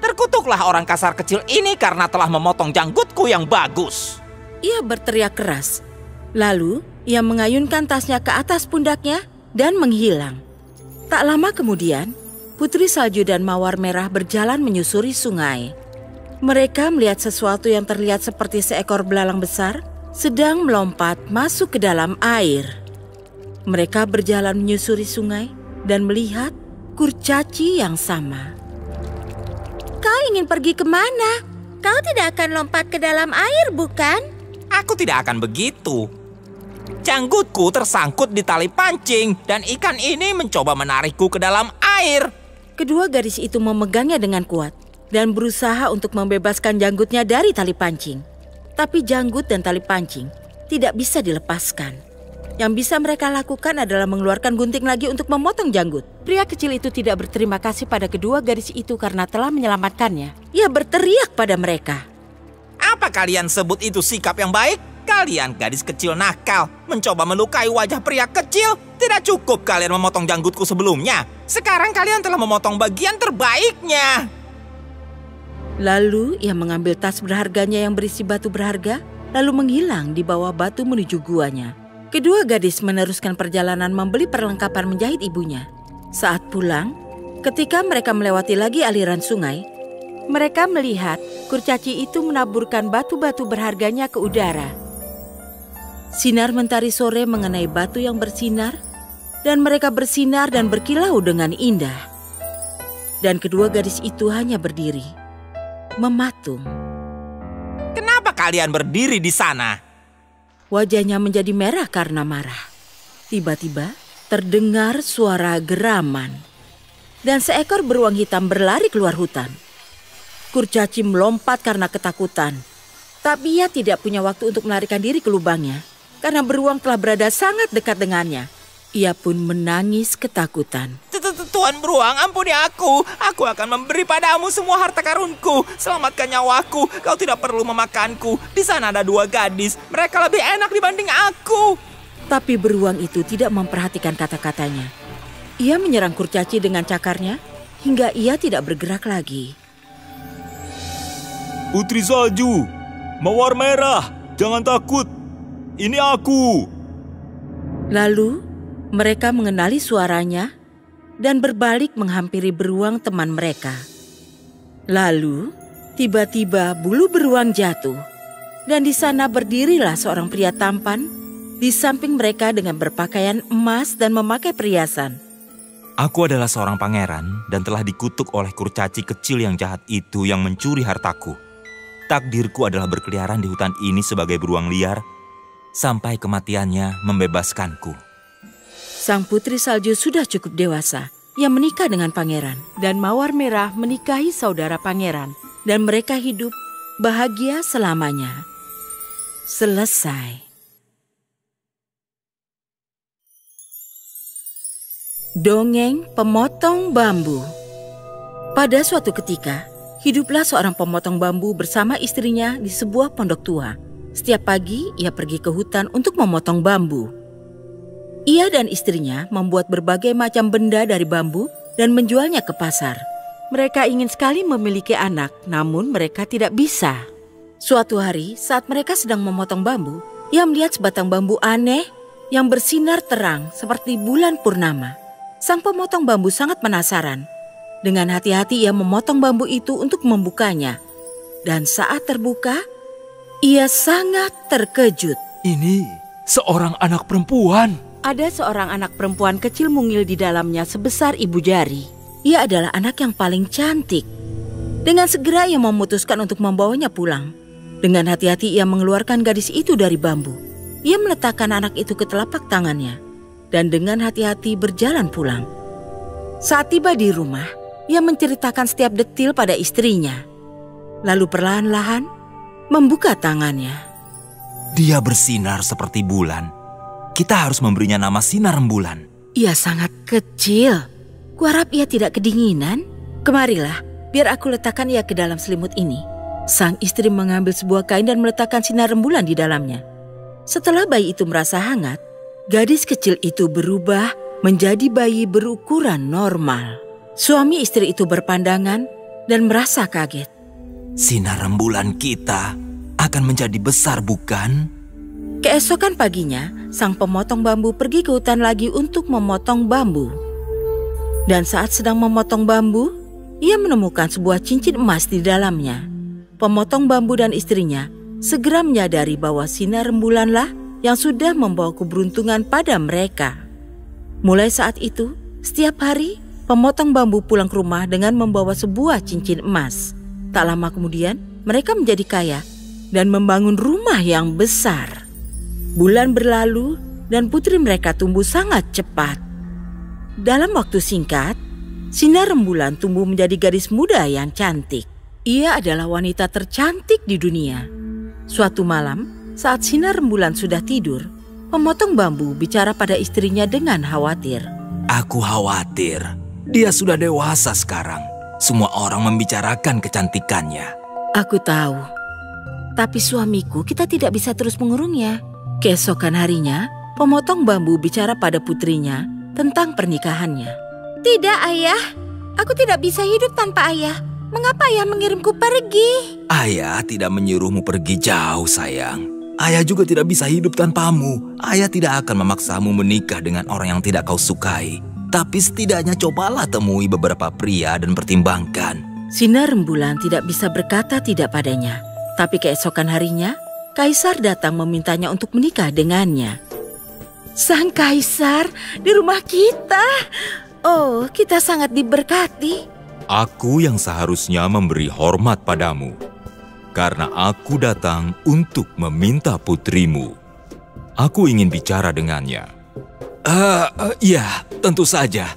Terkutuklah orang kasar kecil ini karena telah memotong janggutku yang bagus. Ia berteriak keras. Lalu ia mengayunkan tasnya ke atas pundaknya dan menghilang. Tak lama kemudian, Putri Salju dan Mawar Merah berjalan menyusuri sungai. Mereka melihat sesuatu yang terlihat seperti seekor belalang besar sedang melompat masuk ke dalam air. Mereka berjalan menyusuri sungai dan melihat kurcaci yang sama. Kau ingin pergi kemana? Kau tidak akan lompat ke dalam air, bukan? Aku tidak akan begitu. Janggutku tersangkut di tali pancing dan ikan ini mencoba menarikku ke dalam air. Kedua gadis itu memegangnya dengan kuat dan berusaha untuk membebaskan janggutnya dari tali pancing. Tapi janggut dan tali pancing tidak bisa dilepaskan. Yang bisa mereka lakukan adalah mengeluarkan gunting lagi untuk memotong janggut. Pria kecil itu tidak berterima kasih pada kedua gadis itu karena telah menyelamatkannya. Ia berteriak pada mereka. Apa kalian sebut itu sikap yang baik? Kalian gadis kecil nakal, mencoba melukai wajah pria kecil. Tidak cukup kalian memotong janggutku sebelumnya. Sekarang kalian telah memotong bagian terbaiknya. Lalu ia mengambil tas berharganya yang berisi batu berharga, lalu menghilang di bawah batu menuju guanya. Kedua gadis meneruskan perjalanan membeli perlengkapan menjahit ibunya. Saat pulang, ketika mereka melewati lagi aliran sungai, mereka melihat kurcaci itu menaburkan batu-batu berharganya ke udara. Sinar mentari sore mengenai batu yang bersinar, dan mereka bersinar dan berkilau dengan indah. Dan kedua gadis itu hanya berdiri, mematung. Kenapa kalian berdiri di sana? Wajahnya menjadi merah karena marah. Tiba-tiba terdengar suara geraman, dan seekor beruang hitam berlari keluar hutan. Kurcaci melompat karena ketakutan, tapi ia tidak punya waktu untuk melarikan diri ke lubangnya. Karena beruang telah berada sangat dekat dengannya. Ia pun menangis ketakutan. Tuan beruang, ampuni aku. Aku akan memberi padamu semua harta karunku. Selamatkan nyawaku. Kau tidak perlu memakanku. Di sana ada dua gadis. Mereka lebih enak dibanding aku. Tapi beruang itu tidak memperhatikan kata-katanya. Ia menyerang kurcaci dengan cakarnya hingga ia tidak bergerak lagi. Putri salju, mawar merah, jangan takut. Ini aku. Lalu mereka mengenali suaranya dan berbalik menghampiri beruang teman mereka. Lalu tiba-tiba bulu beruang jatuh dan di sana berdirilah seorang pria tampan di samping mereka dengan berpakaian emas dan memakai perhiasan. Aku adalah seorang pangeran dan telah dikutuk oleh kurcaci kecil yang jahat itu yang mencuri hartaku. Takdirku adalah berkeliaran di hutan ini sebagai beruang liar sampai kematiannya membebaskanku. Sang putri salju sudah cukup dewasa. Ia menikah dengan pangeran dan mawar merah menikahi saudara pangeran dan mereka hidup bahagia selamanya. Selesai. Dongeng Pemotong Bambu. Pada suatu ketika, hiduplah seorang pemotong bambu bersama istrinya di sebuah pondok tua. Setiap pagi, ia pergi ke hutan untuk memotong bambu. Ia dan istrinya membuat berbagai macam benda dari bambu dan menjualnya ke pasar. Mereka ingin sekali memiliki anak, namun mereka tidak bisa. Suatu hari, saat mereka sedang memotong bambu, ia melihat sebatang bambu aneh yang bersinar terang seperti bulan purnama. Sang pemotong bambu sangat penasaran. Dengan hati-hati ia memotong bambu itu untuk membukanya. Dan saat terbuka, ia sangat terkejut. Ini seorang anak perempuan. Ada seorang anak perempuan kecil mungil di dalamnya sebesar ibu jari. Ia adalah anak yang paling cantik. Dengan segera ia memutuskan untuk membawanya pulang. Dengan hati-hati ia mengeluarkan gadis itu dari bambu. Ia meletakkan anak itu ke telapak tangannya. Dan dengan hati-hati berjalan pulang. Saat tiba di rumah, ia menceritakan setiap detil pada istrinya. Lalu perlahan-lahan membuka tangannya. Dia bersinar seperti bulan. Kita harus memberinya nama Sinar Rembulan. Ia sangat kecil. Kuharap ia tidak kedinginan. Kemarilah, biar aku letakkan ia ke dalam selimut ini. Sang istri mengambil sebuah kain dan meletakkan sinar rembulan di dalamnya. Setelah bayi itu merasa hangat, gadis kecil itu berubah menjadi bayi berukuran normal. Suami istri itu berpandangan dan merasa kaget. Sinar rembulan kita akan menjadi besar, bukan? Keesokan paginya, sang pemotong bambu pergi ke hutan lagi untuk memotong bambu. Dan saat sedang memotong bambu, ia menemukan sebuah cincin emas di dalamnya. Pemotong bambu dan istrinya segera menyadari bahwa sinar rembulanlah yang sudah membawa keberuntungan pada mereka. Mulai saat itu, setiap hari pemotong bambu pulang ke rumah dengan membawa sebuah cincin emas. Tak lama kemudian, mereka menjadi kaya dan membangun rumah yang besar. Bulan berlalu dan putri mereka tumbuh sangat cepat. Dalam waktu singkat, Sinar Rembulan tumbuh menjadi gadis muda yang cantik. Ia adalah wanita tercantik di dunia. Suatu malam, saat Sinar Rembulan sudah tidur, pemotong bambu bicara pada istrinya dengan khawatir. Aku khawatir. Dia sudah dewasa sekarang. Semua orang membicarakan kecantikannya. Aku tahu. Tapi suamiku, kita tidak bisa terus mengurungnya. Keesokan harinya, pemotong bambu bicara pada putrinya tentang pernikahannya. Tidak, Ayah. Aku tidak bisa hidup tanpa Ayah. Mengapa Ayah mengirimku pergi? Ayah tidak menyuruhmu pergi jauh, sayang. Ayah juga tidak bisa hidup tanpamu. Ayah tidak akan memaksamu menikah dengan orang yang tidak kau sukai. Tapi setidaknya cobalah temui beberapa pria dan pertimbangkan. Sinar Rembulan tidak bisa berkata tidak padanya. Tapi keesokan harinya, Kaisar datang memintanya untuk menikah dengannya. Sang Kaisar di rumah kita. Oh, kita sangat diberkati. Aku yang seharusnya memberi hormat padamu, karena aku datang untuk meminta putrimu. Aku ingin bicara dengannya. Ya, tentu saja.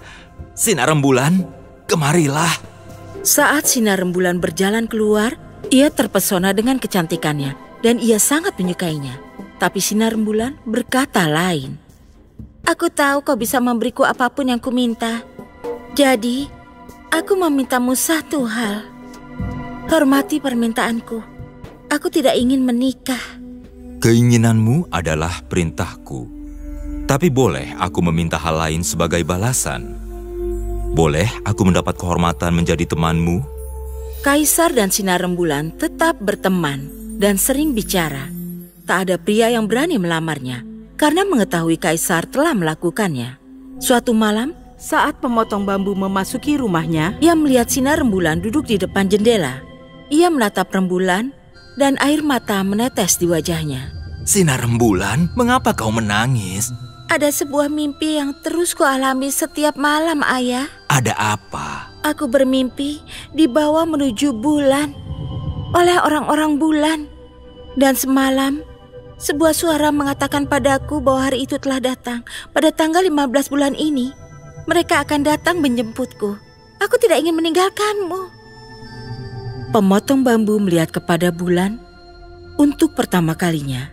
Sinar Rembulan, kemarilah. Saat Sinar Rembulan berjalan keluar, ia terpesona dengan kecantikannya dan ia sangat menyukainya. Tapi Sinar Rembulan berkata lain. Aku tahu kau bisa memberiku apapun yang kuminta. Jadi, aku memintamu satu hal. Hormati permintaanku. Aku tidak ingin menikah. Keinginanmu adalah perintahku. Tapi boleh aku meminta hal lain sebagai balasan? Boleh aku mendapat kehormatan menjadi temanmu? Kaisar dan Sinar Rembulan tetap berteman dan sering bicara. Tak ada pria yang berani melamarnya karena mengetahui Kaisar telah melakukannya. Suatu malam, saat pemotong bambu memasuki rumahnya, ia melihat Sinar Rembulan duduk di depan jendela. Ia menatap Rembulan dan air mata menetes di wajahnya. Sinar Rembulan, mengapa kau menangis? Ada sebuah mimpi yang terus kualami setiap malam, Ayah. Ada apa? Aku bermimpi dibawa menuju bulan oleh orang-orang bulan. Dan semalam, sebuah suara mengatakan padaku bahwa hari itu telah datang. Pada tanggal 15 bulan ini, mereka akan datang menjemputku. Aku tidak ingin meninggalkanmu. Pemotong bambu melihat kepada bulan. Untuk pertama kalinya,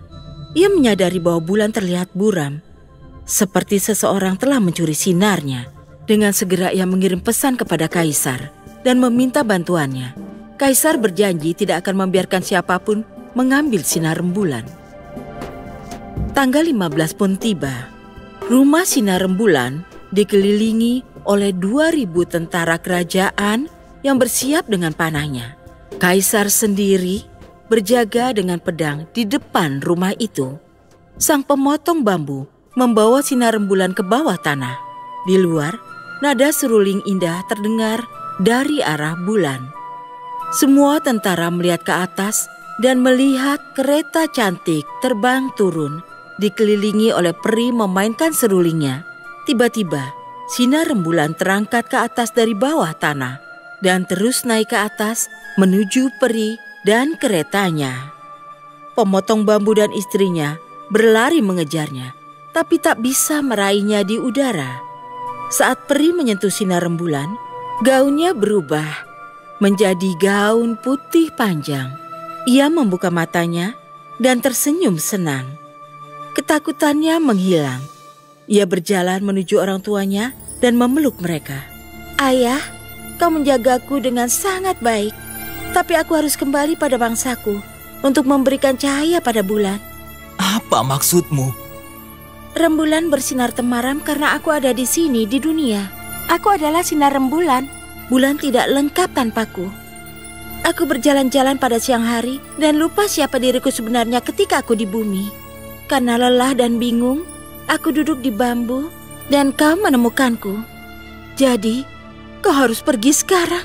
ia menyadari bahwa bulan terlihat buram. Seperti seseorang telah mencuri sinarnya. Dengan segera ia mengirim pesan kepada Kaisar dan meminta bantuannya. Kaisar berjanji tidak akan membiarkan siapapun mengambil Sinar Rembulan. Tanggal 15 pun tiba. Rumah Sinar Rembulan dikelilingi oleh 2.000 tentara kerajaan yang bersiap dengan panahnya. Kaisar sendiri berjaga dengan pedang di depan rumah itu. Sang pemotong bambu membawa Sinar Rembulan ke bawah tanah. Di luar, nada seruling indah terdengar dari arah bulan. Semua tentara melihat ke atas dan melihat kereta cantik terbang turun, dikelilingi oleh peri memainkan serulingnya. Tiba-tiba, Sinar Rembulan terangkat ke atas dari bawah tanah dan terus naik ke atas menuju peri dan keretanya. Pemotong bambu dan istrinya berlari mengejarnya, tapi tak bisa meraihnya di udara. Saat peri menyentuh Sinar Rembulan, gaunnya berubah menjadi gaun putih panjang. Ia membuka matanya dan tersenyum senang. Ketakutannya menghilang. Ia berjalan menuju orang tuanya dan memeluk mereka. Ayah, kau menjagaku dengan sangat baik. Tapi aku harus kembali pada bangsaku untuk memberikan cahaya pada bulan. Apa maksudmu? Rembulan bersinar temaram karena aku ada di sini di dunia. Aku adalah sinar rembulan. Bulan tidak lengkap tanpaku. Aku berjalan-jalan pada siang hari dan lupa siapa diriku sebenarnya ketika aku di bumi. Karena lelah dan bingung, aku duduk di bambu dan kau menemukanku. Jadi, kau harus pergi sekarang.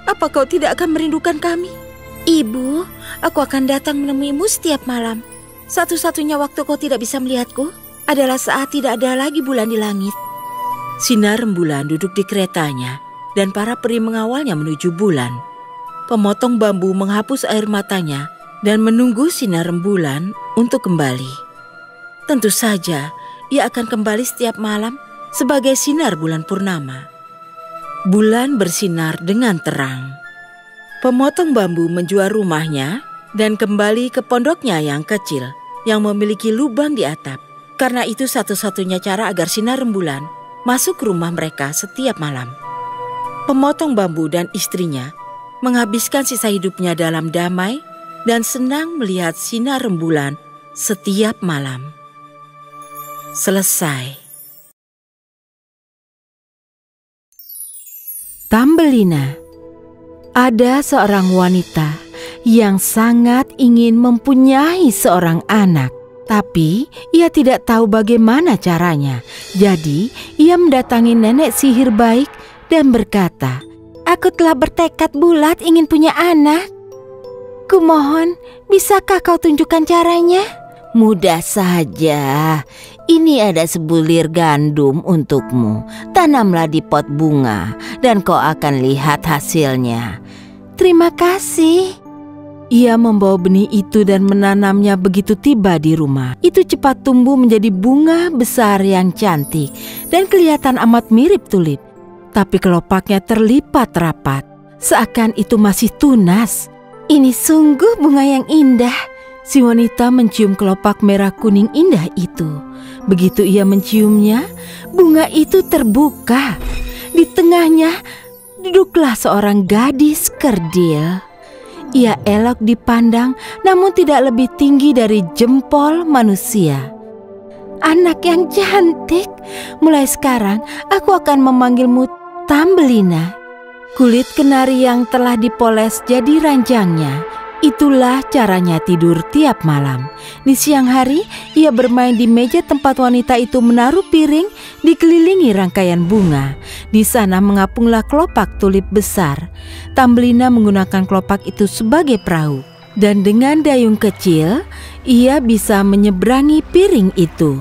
Apa kau tidak akan merindukan kami? Ibu, aku akan datang menemuimu setiap malam. Satu-satunya waktu kau tidak bisa melihatku adalah saat tidak ada lagi bulan di langit. Sinar Rembulan duduk di keretanya dan para peri mengawalnya menuju bulan. Pemotong bambu menghapus air matanya dan menunggu Sinar Rembulan untuk kembali. Tentu saja ia akan kembali setiap malam sebagai sinar bulan purnama. Bulan bersinar dengan terang. Pemotong bambu menjual rumahnya dan kembali ke pondoknya yang kecil yang memiliki lubang di atap. Karena itu satu-satunya cara agar sinar rembulan masuk ke rumah mereka setiap malam. Pemotong bambu dan istrinya menghabiskan sisa hidupnya dalam damai dan senang melihat sinar rembulan setiap malam. Selesai. Tambelina. Ada seorang wanita yang sangat ingin mempunyai seorang anak, tapi ia tidak tahu bagaimana caranya. Jadi, ia mendatangi nenek sihir baik dan berkata, "Aku telah bertekad bulat ingin punya anak. Kumohon, bisakah kau tunjukkan caranya?" "Mudah saja. Ini ada sebulir gandum untukmu. Tanamlah di pot bunga dan kau akan lihat hasilnya." "Terima kasih." Ia membawa benih itu dan menanamnya. Begitu tiba di rumah, itu cepat tumbuh menjadi bunga besar yang cantik dan kelihatan amat mirip tulip. Tapi kelopaknya terlipat rapat, seakan itu masih tunas. "Ini sungguh bunga yang indah." Si wanita mencium kelopak merah kuning indah itu. Begitu ia menciumnya, bunga itu terbuka. Di tengahnya duduklah seorang gadis kerdil. Ia elok dipandang, namun tidak lebih tinggi dari jempol manusia. "Anak yang cantik, mulai sekarang aku akan memanggilmu Tambelina." Kulit kenari yang telah dipoles jadi ranjangnya. Itulah caranya tidur tiap malam. Di siang hari, ia bermain di meja tempat wanita itu menaruh piring dikelilingi rangkaian bunga. Di sana mengapunglah kelopak tulip besar. Tambelina menggunakan kelopak itu sebagai perahu. Dan dengan dayung kecil, ia bisa menyeberangi piring itu.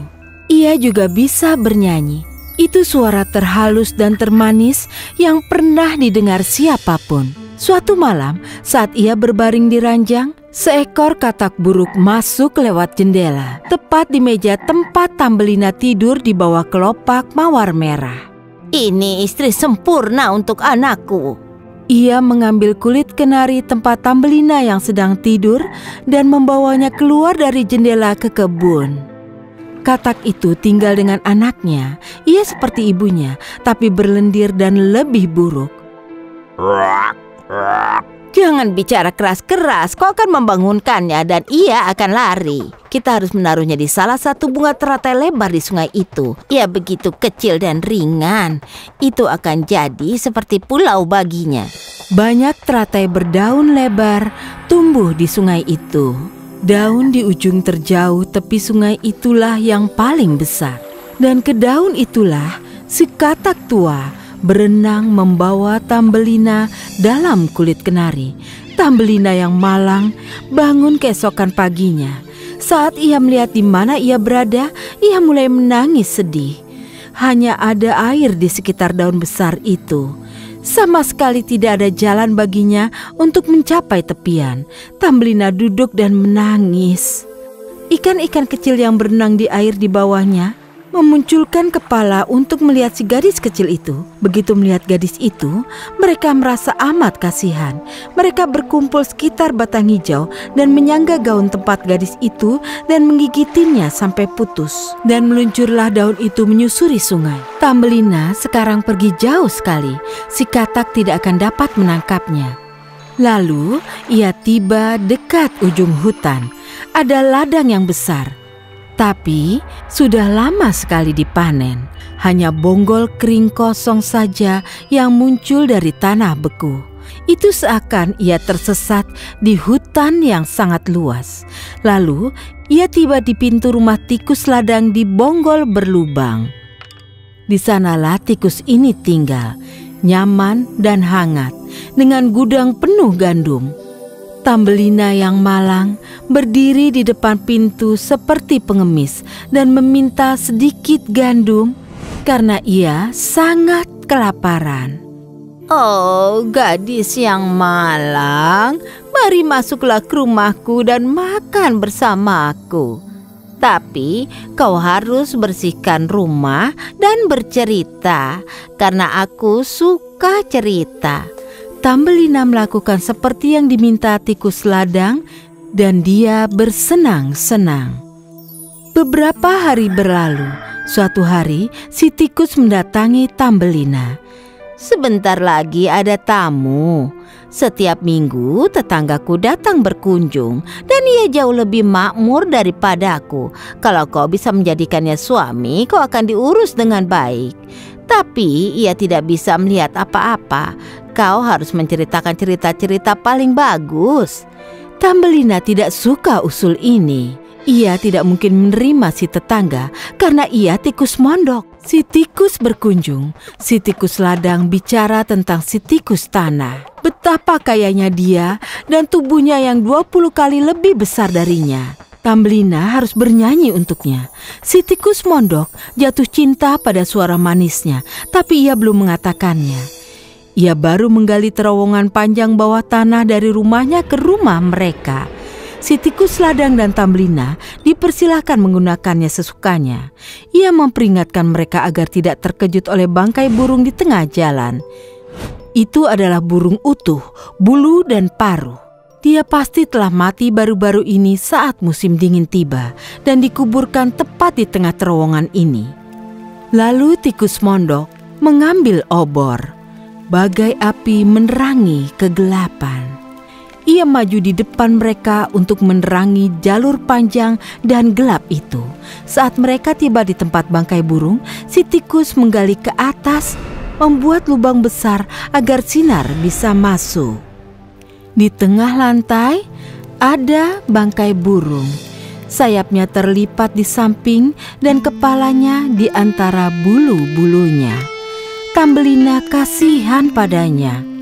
Ia juga bisa bernyanyi. Itu suara terhalus dan termanis yang pernah didengar siapapun. Suatu malam, saat ia berbaring di ranjang, seekor katak buruk masuk lewat jendela, tepat di meja tempat Tambelina tidur di bawah kelopak mawar merah. "Ini istri sempurna untuk anakku." Ia mengambil kulit kenari tempat Tambelina yang sedang tidur dan membawanya keluar dari jendela ke kebun. Katak itu tinggal dengan anaknya. Ia seperti ibunya, tapi berlendir dan lebih buruk. "Jangan bicara keras-keras, kau akan membangunkannya dan ia akan lari. Kita harus menaruhnya di salah satu bunga teratai lebar di sungai itu. Ia begitu kecil dan ringan, itu akan jadi seperti pulau baginya." Banyak teratai berdaun lebar tumbuh di sungai itu. Daun di ujung terjauh tepi sungai itulah yang paling besar. Dan ke daun itulah si katak tua berenang membawa Tambelina dalam kulit kenari. Tambelina yang malang bangun keesokan paginya. Saat ia melihat di mana ia berada, ia mulai menangis sedih. Hanya ada air di sekitar daun besar itu. Sama sekali tidak ada jalan baginya untuk mencapai tepian. Tambelina duduk dan menangis. Ikan-ikan kecil yang berenang di air di bawahnya memunculkan kepala untuk melihat si gadis kecil itu. Begitu melihat gadis itu, mereka merasa amat kasihan. Mereka berkumpul sekitar batang hijau dan menyangga gaun tempat gadis itu dan menggigitinya sampai putus. Dan meluncurlah daun itu menyusuri sungai. Tambelina sekarang pergi jauh sekali. Si katak tidak akan dapat menangkapnya. Lalu ia tiba dekat ujung hutan. Ada ladang yang besar, tapi sudah lama sekali dipanen. Hanya bonggol kering kosong saja yang muncul dari tanah beku. Itu seakan ia tersesat di hutan yang sangat luas. Lalu ia tiba di pintu rumah tikus ladang di bonggol berlubang. Di sanalah tikus ini tinggal, nyaman dan hangat, dengan gudang penuh gandum. Tambelina yang malang berdiri di depan pintu seperti pengemis dan meminta sedikit gandum karena ia sangat kelaparan. "Oh, gadis yang malang, mari masuklah ke rumahku dan makan bersamaku." Tapi kau harus bersihkan rumah dan bercerita, karena aku suka cerita. Tambelina melakukan seperti yang diminta tikus ladang dan dia bersenang-senang. Beberapa hari berlalu. Suatu hari si tikus mendatangi Tambelina. Sebentar lagi ada tamu. Setiap minggu tetanggaku datang berkunjung dan ia jauh lebih makmur daripadaku. Kalau kau bisa menjadikannya suami, kau akan diurus dengan baik. Tapi ia tidak bisa melihat apa-apa. Kau harus menceritakan cerita-cerita paling bagus. Tambelina tidak suka usul ini. Ia tidak mungkin menerima si tetangga karena ia tikus mondok. Si tikus berkunjung, si tikus ladang bicara tentang si tikus tanah. Betapa kayanya dia dan tubuhnya yang 20 kali lebih besar darinya. Tambelina harus bernyanyi untuknya. Si tikus mondok jatuh cinta pada suara manisnya, tapi ia belum mengatakannya. Ia baru menggali terowongan panjang bawah tanah dari rumahnya ke rumah mereka. Si tikus ladang dan Tambelina dipersilahkan menggunakannya sesukanya. Ia memperingatkan mereka agar tidak terkejut oleh bangkai burung di tengah jalan. Itu adalah burung utuh, bulu dan paruh. Dia pasti telah mati baru-baru ini saat musim dingin tiba dan dikuburkan tepat di tengah terowongan ini. Lalu tikus mondok mengambil obor. Bagai api menerangi kegelapan. Ia maju di depan mereka untuk menerangi jalur panjang dan gelap itu. Saat mereka tiba di tempat bangkai burung, si tikus menggali ke atas, membuat lubang besar agar sinar bisa masuk. Di tengah lantai ada bangkai burung. Sayapnya terlipat di samping dan kepalanya di antara bulu-bulunya. Tambelina kasihan padanya.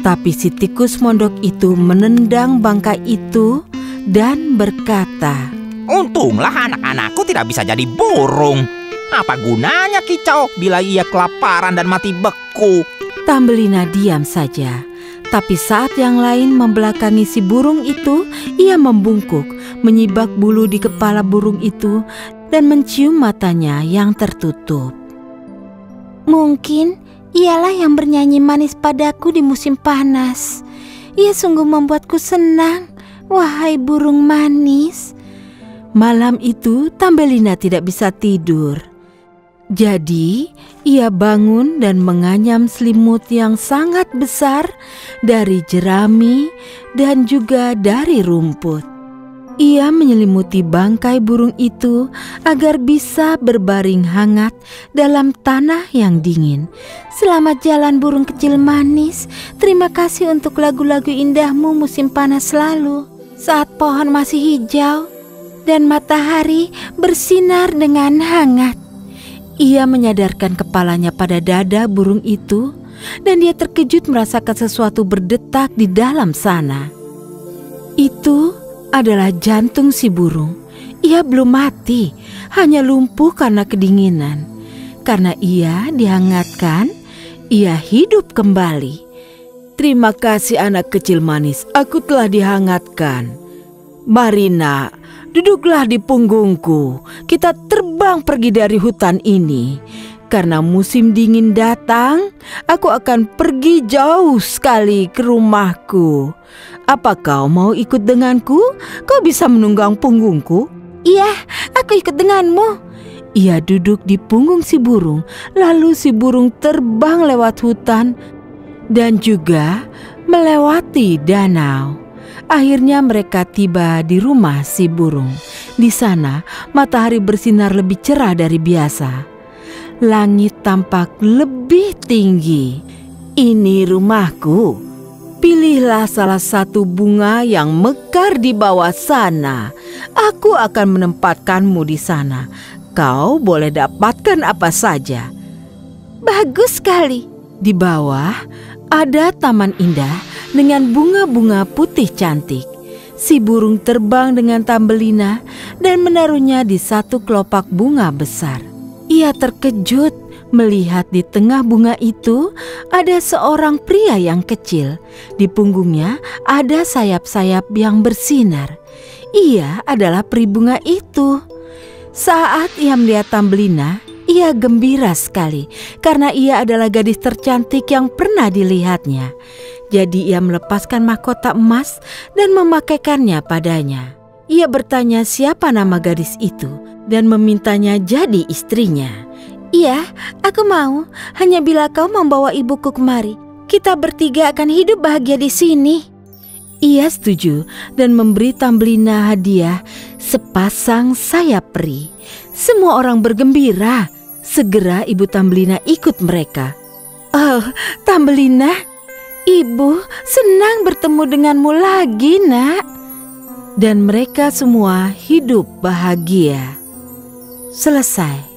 Tapi si tikus mondok itu menendang bangkai itu dan berkata, "Untunglah anak-anakku tidak bisa jadi burung. Apa gunanya kicau bila ia kelaparan dan mati beku?" Tambelina diam saja. Tapi saat yang lain membelakangi si burung itu, ia membungkuk, menyibak bulu di kepala burung itu dan mencium matanya yang tertutup. Mungkin ialah yang bernyanyi manis padaku di musim panas. Ia sungguh membuatku senang, wahai burung manis. Malam itu Tambelina tidak bisa tidur. Jadi ia bangun dan menganyam selimut yang sangat besar dari jerami dan juga dari rumput. Ia menyelimuti bangkai burung itu agar bisa berbaring hangat dalam tanah yang dingin. Selamat jalan burung kecil manis. Terima kasih untuk lagu-lagu indahmu musim panas lalu. Saat pohon masih hijau dan matahari bersinar dengan hangat. Ia menyadarkan kepalanya pada dada burung itu dan dia terkejut merasakan sesuatu berdetak di dalam sana. Itu adalah jantung si burung. Ia belum mati, hanya lumpuh karena kedinginan. Karena ia dihangatkan, ia hidup kembali. Terima kasih anak kecil manis, aku telah dihangatkan. Mari nak, duduklah di punggungku. Kita terbang pergi dari hutan ini. Karena musim dingin datang, aku akan pergi jauh sekali ke rumahku. Apa kau mau ikut denganku? Kau bisa menunggang punggungku? Iya, aku ikut denganmu. Ia duduk di punggung si burung, lalu si burung terbang lewat hutan dan juga melewati danau. Akhirnya mereka tiba di rumah si burung. Di sana matahari bersinar lebih cerah dari biasa. Langit tampak lebih tinggi. Ini rumahku. Pilihlah salah satu bunga yang mekar di bawah sana. Aku akan menempatkanmu di sana. Kau boleh dapatkan apa saja. Bagus sekali. Di bawah ada taman indah dengan bunga-bunga putih cantik. Si burung terbang dengan Tambelina dan menaruhnya di satu kelopak bunga besar. Ia terkejut melihat di tengah bunga itu ada seorang pria yang kecil. Di punggungnya ada sayap-sayap yang bersinar. Ia adalah peri bunga itu. Saat ia melihat Tambelina, ia gembira sekali karena ia adalah gadis tercantik yang pernah dilihatnya. Jadi ia melepaskan mahkota emas dan memakaikannya padanya. Ia bertanya siapa nama gadis itu dan memintanya jadi istrinya. Iya, aku mau. Hanya bila kau membawa ibuku kemari, kita bertiga akan hidup bahagia di sini. Ia setuju dan memberi Tambelina hadiah sepasang sayap peri. Semua orang bergembira. Segera ibu Tambelina ikut mereka. Oh, Tambelina, ibu senang bertemu denganmu lagi, nak. Dan mereka semua hidup bahagia. Selesai.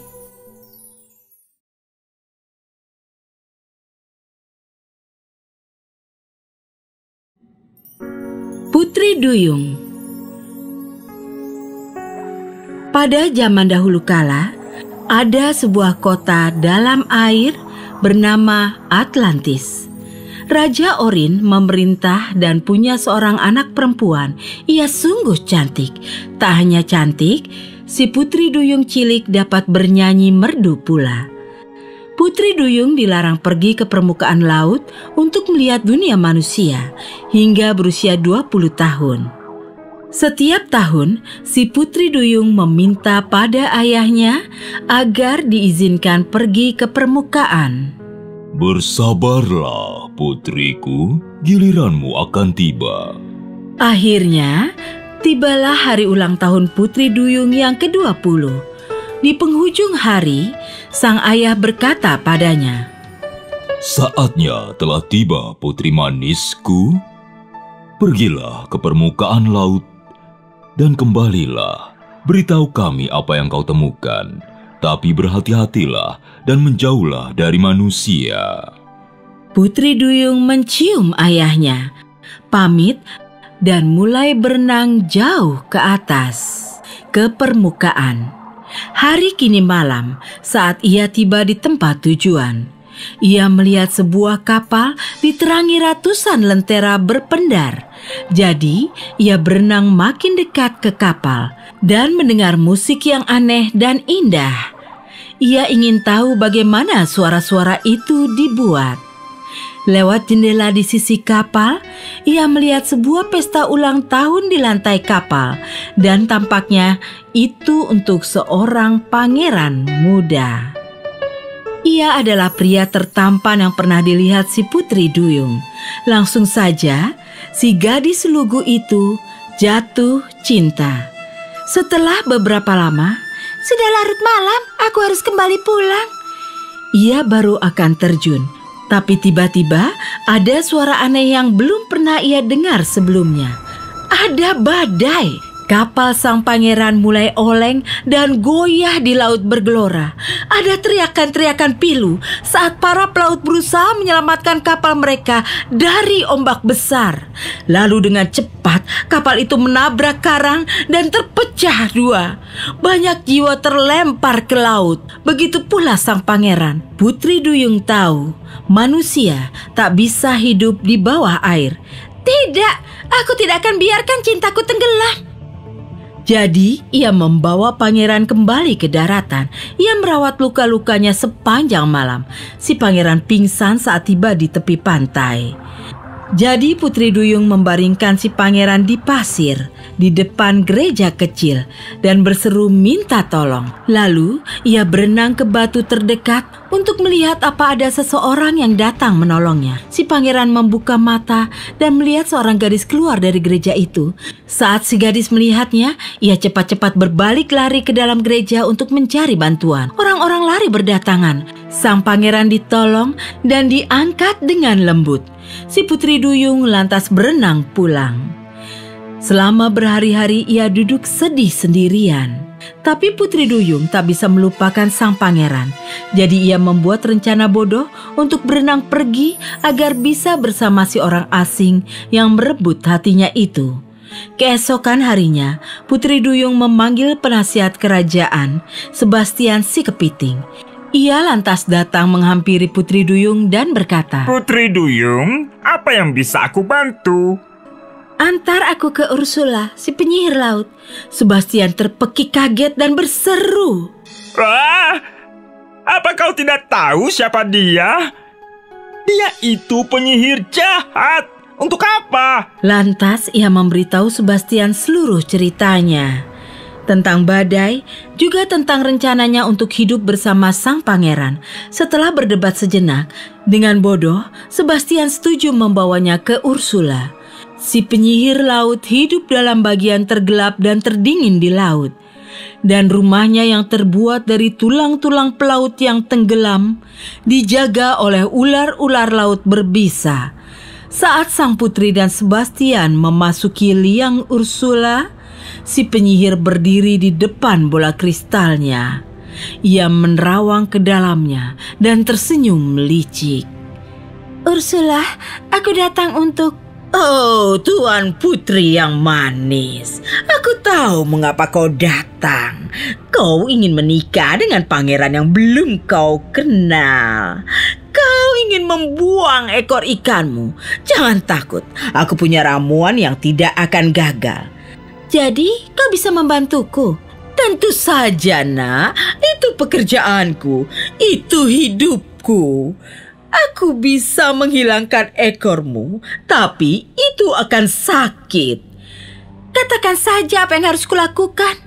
Putri Duyung. Pada zaman dahulu kala, ada sebuah kota dalam air bernama Atlantis. Raja Orin memerintah dan punya seorang anak perempuan. Ia sungguh cantik. Tak hanya cantik, si Putri Duyung cilik dapat bernyanyi merdu pula. Putri Duyung dilarang pergi ke permukaan laut untuk melihat dunia manusia hingga berusia 20 tahun. Setiap tahun, si Putri Duyung meminta pada ayahnya agar diizinkan pergi ke permukaan. Bersabarlah, putriku, giliranmu akan tiba. Akhirnya, tibalah hari ulang tahun Putri Duyung yang ke-20. Di penghujung hari, sang ayah berkata padanya, Saatnya telah tiba, putri manisku. Pergilah ke permukaan laut dan kembalilah. Beritahu kami apa yang kau temukan. Tapi berhati-hatilah dan menjauhlah dari manusia. Putri Duyung mencium ayahnya, pamit dan mulai berenang jauh ke atas, ke permukaan. Hari kini malam saat ia tiba di tempat tujuan. Ia melihat sebuah kapal diterangi ratusan lentera berpendar. Jadi ia berenang makin dekat ke kapal dan mendengar musik yang aneh dan indah. Ia ingin tahu bagaimana suara-suara itu dibuat. Lewat jendela di sisi kapal, ia melihat sebuah pesta ulang tahun di lantai kapal dan tampaknya itu untuk seorang pangeran muda. Ia adalah pria tertampan yang pernah dilihat si Putri Duyung. Langsung saja, si gadis lugu itu jatuh cinta. Setelah beberapa lama, sudah larut malam, aku harus kembali pulang. Ia baru akan terjun. Tapi tiba-tiba ada suara aneh yang belum pernah ia dengar sebelumnya. Ada badai. Kapal sang pangeran mulai oleng dan goyah di laut bergelora. Ada teriakan-teriakan pilu saat para pelaut berusaha menyelamatkan kapal mereka dari ombak besar. Lalu dengan cepat kapal itu menabrak karang dan terpecah dua. Banyak jiwa terlempar ke laut. Begitu pula sang pangeran. Putri Duyung tahu manusia tak bisa hidup di bawah air. Tidak, aku tidak akan biarkan cintaku tenggelam. Jadi, ia membawa pangeran kembali ke daratan. Ia merawat luka-lukanya sepanjang malam. Si pangeran pingsan saat tiba di tepi pantai. Jadi Putri Duyung membaringkan si pangeran di pasir di depan gereja kecil dan berseru minta tolong. Lalu ia berenang ke batu terdekat untuk melihat apa ada seseorang yang datang menolongnya. Si pangeran membuka mata dan melihat seorang gadis keluar dari gereja itu. Saat si gadis melihatnya, ia cepat-cepat berbalik lari ke dalam gereja untuk mencari bantuan. Orang-orang lari berdatangan. Sang pangeran ditolong dan diangkat dengan lembut. Si Putri Duyung lantas berenang pulang. Selama berhari-hari ia duduk sedih sendirian. Tapi Putri Duyung tak bisa melupakan sang pangeran. Jadi ia membuat rencana bodoh untuk berenang pergi agar bisa bersama si orang asing yang merebut hatinya itu. Keesokan harinya, Putri Duyung memanggil penasihat kerajaan, Sebastian si Kepiting. Ia lantas datang menghampiri Putri Duyung dan berkata, Putri Duyung, apa yang bisa aku bantu? Antar aku ke Ursula, si penyihir laut. Sebastian terpekik kaget dan berseru. Wah, apa kau tidak tahu siapa dia? Dia itu penyihir jahat. Untuk apa? Lantas ia memberitahu Sebastian seluruh ceritanya. Tentang badai, juga tentang rencananya untuk hidup bersama sang pangeran. Setelah berdebat sejenak, dengan bodoh, Sebastian setuju membawanya ke Ursula. Si penyihir laut hidup dalam bagian tergelap dan terdingin di laut. Dan rumahnya yang terbuat dari tulang-tulang pelaut yang tenggelam dijaga oleh ular-ular laut berbisa. Saat sang putri dan Sebastian memasuki liang Ursula, si penyihir berdiri di depan bola kristalnya. Ia menerawang ke dalamnya dan tersenyum licik. Ursula, aku datang untuk... Oh, Tuan Putri yang manis. Aku tahu mengapa kau datang. Kau ingin menikah dengan pangeran yang belum kau kenal. Kau ingin membuang ekor ikanmu. Jangan takut, aku punya ramuan yang tidak akan gagal. Jadi, kau bisa membantuku? Tentu saja, nak. Itu pekerjaanku. Itu hidupku. Aku bisa menghilangkan ekormu, tapi itu akan sakit. Katakan saja apa yang harus kulakukan.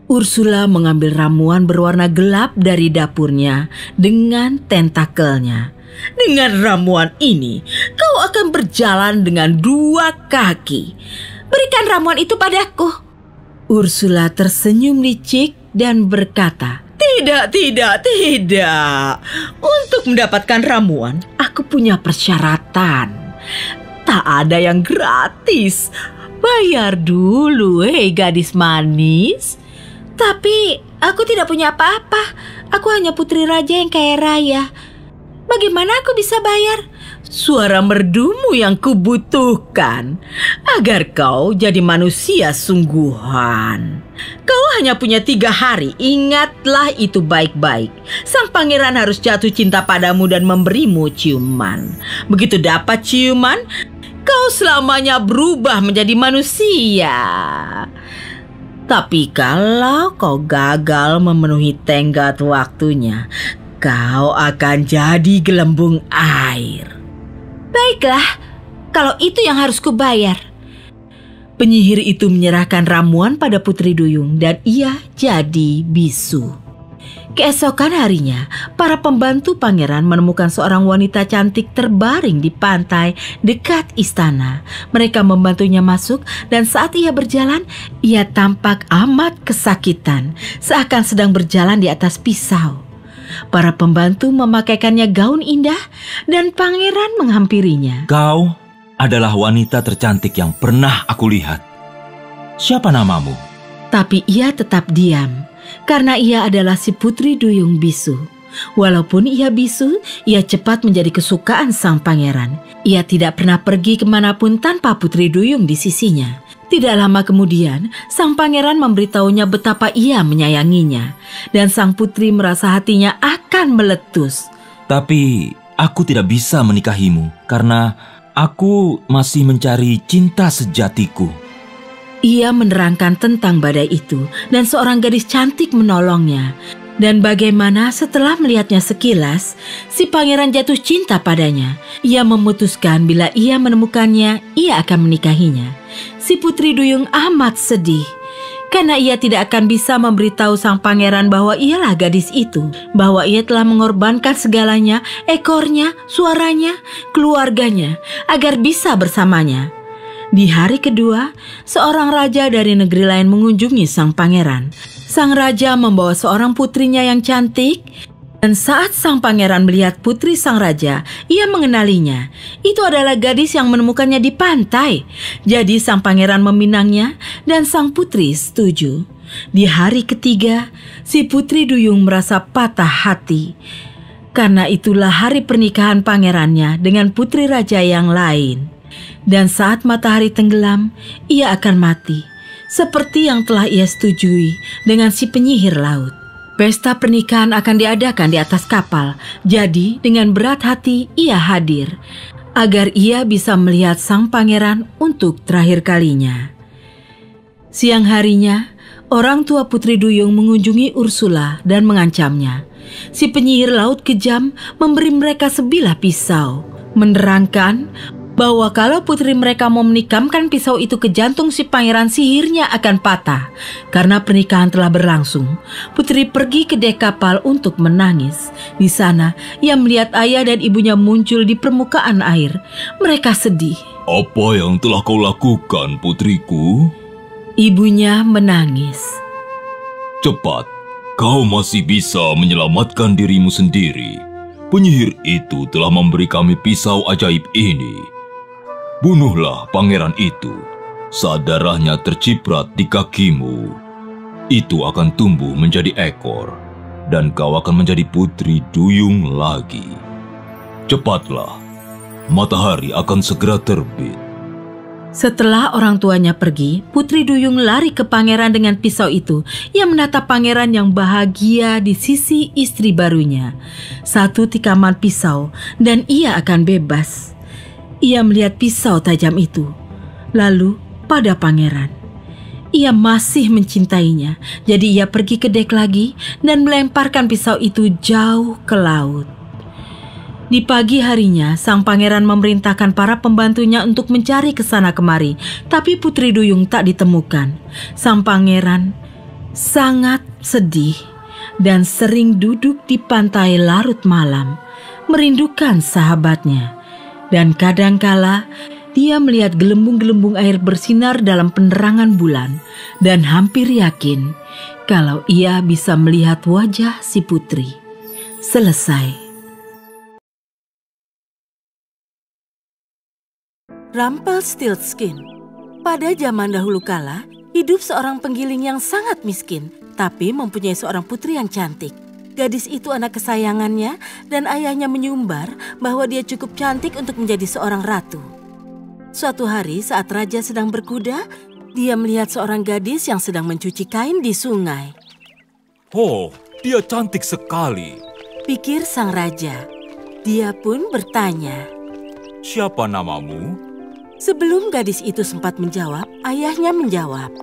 Ursula mengambil ramuan berwarna gelap dari dapurnya dengan tentakelnya. Dengan ramuan ini, kau akan berjalan dengan 2 kaki. Berikan ramuan itu padaku. Ursula tersenyum licik dan berkata, Tidak. Untuk mendapatkan ramuan, aku punya persyaratan. Tak ada yang gratis. Bayar dulu, hei gadis manis. Tapi aku tidak punya apa-apa. Aku hanya putri raja yang kaya raya. Bagaimana aku bisa bayar? Suara merdumu yang kubutuhkan agar kau jadi manusia sungguhan. Kau hanya punya 3 hari, ingatlah itu baik-baik. Sang pangeran harus jatuh cinta padamu dan memberimu ciuman. Begitu dapat ciuman, kau selamanya berubah menjadi manusia. Tapi kalau kau gagal memenuhi tenggat waktunya, kau akan jadi gelembung air. Baiklah, kalau itu yang harus kubayar. Penyihir itu menyerahkan ramuan pada Putri Duyung dan ia jadi bisu. Keesokan harinya, para pembantu pangeran menemukan seorang wanita cantik terbaring di pantai dekat istana. Mereka membantunya masuk dan saat ia berjalan, ia tampak amat kesakitan, seakan sedang berjalan di atas pisau. Para pembantu memakaikannya gaun indah dan pangeran menghampirinya. Kau adalah wanita tercantik yang pernah aku lihat. Siapa namamu? Tapi ia tetap diam, karena ia adalah si Putri Duyung Bisu. Walaupun ia bisu, ia cepat menjadi kesukaan sang pangeran. Ia tidak pernah pergi kemanapun tanpa Putri Duyung di sisinya. Tidak lama kemudian, sang pangeran memberitahunya betapa ia menyayanginya. Dan sang putri merasa hatinya akan meletus. Tapi aku tidak bisa menikahimu karena aku masih mencari cinta sejatiku. Ia menerangkan tentang badai itu dan seorang gadis cantik menolongnya. Dan bagaimana setelah melihatnya sekilas, si pangeran jatuh cinta padanya. Ia memutuskan bila ia menemukannya, ia akan menikahinya. Si Putri Duyung amat sedih, karena ia tidak akan bisa memberitahu sang pangeran bahwa ialah gadis itu, bahwa ia telah mengorbankan segalanya, ekornya, suaranya, keluarganya, agar bisa bersamanya. Di hari kedua, seorang raja dari negeri lain mengunjungi sang pangeran. Sang raja membawa seorang putrinya yang cantik, dan saat sang pangeran melihat putri sang raja, ia mengenalinya. Itu adalah gadis yang menemukannya di pantai. Jadi sang pangeran meminangnya dan sang putri setuju. Di hari ketiga, si Putri Duyung merasa patah hati. Karena itulah hari pernikahan pangerannya dengan putri raja yang lain. Dan saat matahari tenggelam, ia akan mati. Seperti yang telah ia setujui dengan si penyihir laut. Pesta pernikahan akan diadakan di atas kapal. Jadi dengan berat hati ia hadir. agar ia bisa melihat sang pangeran untuk terakhir kalinya. Siang harinya, orang tua Putri Duyung mengunjungi Ursula dan mengancamnya. Si penyihir laut kejam memberi mereka sebilah pisau, menerangkan bahwa kalau putri mereka mau menikamkan pisau itu ke jantung si pangeran, sihirnya akan patah. Karena pernikahan telah berlangsung, putri pergi ke dek kapal untuk menangis. Di sana, ia melihat ayah dan ibunya muncul di permukaan air. Mereka sedih. Apa yang telah kau lakukan, putriku? Ibunya menangis. Cepat, kau masih bisa menyelamatkan dirimu sendiri. Penyihir itu telah memberi kami pisau ajaib ini. Bunuhlah pangeran itu. Saat darahnya terciprat di kakimu, itu akan tumbuh menjadi ekor, dan kau akan menjadi Putri Duyung lagi. Cepatlah, matahari akan segera terbit. Setelah orang tuanya pergi, Putri Duyung lari ke pangeran dengan pisau itu. Ia menatap pangeran yang bahagia di sisi istri barunya. Satu tikaman pisau dan ia akan bebas. Ia melihat pisau tajam itu, lalu pada pangeran. Ia masih mencintainya, jadi ia pergi ke dek lagi dan melemparkan pisau itu jauh ke laut. Di pagi harinya, sang pangeran memerintahkan para pembantunya untuk mencari ke sana kemari, tapi Putri Duyung tak ditemukan. Sang pangeran sangat sedih dan sering duduk di pantai larut malam, merindukan sahabatnya. Dan kadangkala dia melihat gelembung-gelembung air bersinar dalam penerangan bulan dan hampir yakin kalau ia bisa melihat wajah si putri. Selesai. Rumpelstiltskin. Pada zaman dahulu kala, hidup seorang penggiling yang sangat miskin, tapi mempunyai seorang putri yang cantik. Gadis itu anak kesayangannya dan ayahnya menyumbar bahwa dia cukup cantik untuk menjadi seorang ratu. Suatu hari saat raja sedang berkuda, dia melihat seorang gadis yang sedang mencuci kain di sungai. Oh, dia cantik sekali, pikir sang raja. Dia pun bertanya, siapa namamu? Sebelum gadis itu sempat menjawab, ayahnya menjawab.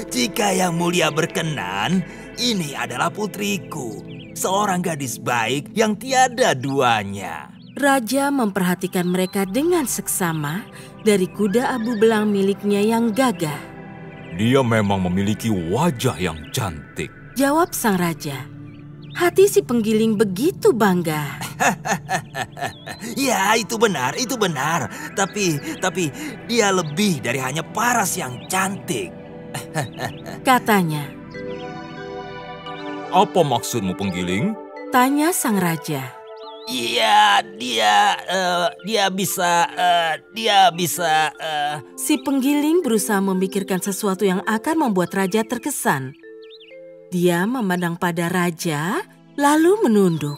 Jika yang mulia berkenan, ini adalah putriku, seorang gadis baik yang tiada duanya. Raja memperhatikan mereka dengan seksama dari kuda abu belang miliknya yang gagah. Dia memang memiliki wajah yang cantik, jawab sang raja. Hati si penggiling begitu bangga. Ya, itu benar. Tapi dia lebih dari hanya paras yang cantik. Katanya. Apa maksudmu, penggiling? Tanya sang raja. Iya, dia bisa. Si penggiling berusaha memikirkan sesuatu yang akan membuat raja terkesan. Dia memandang pada raja, lalu menunduk.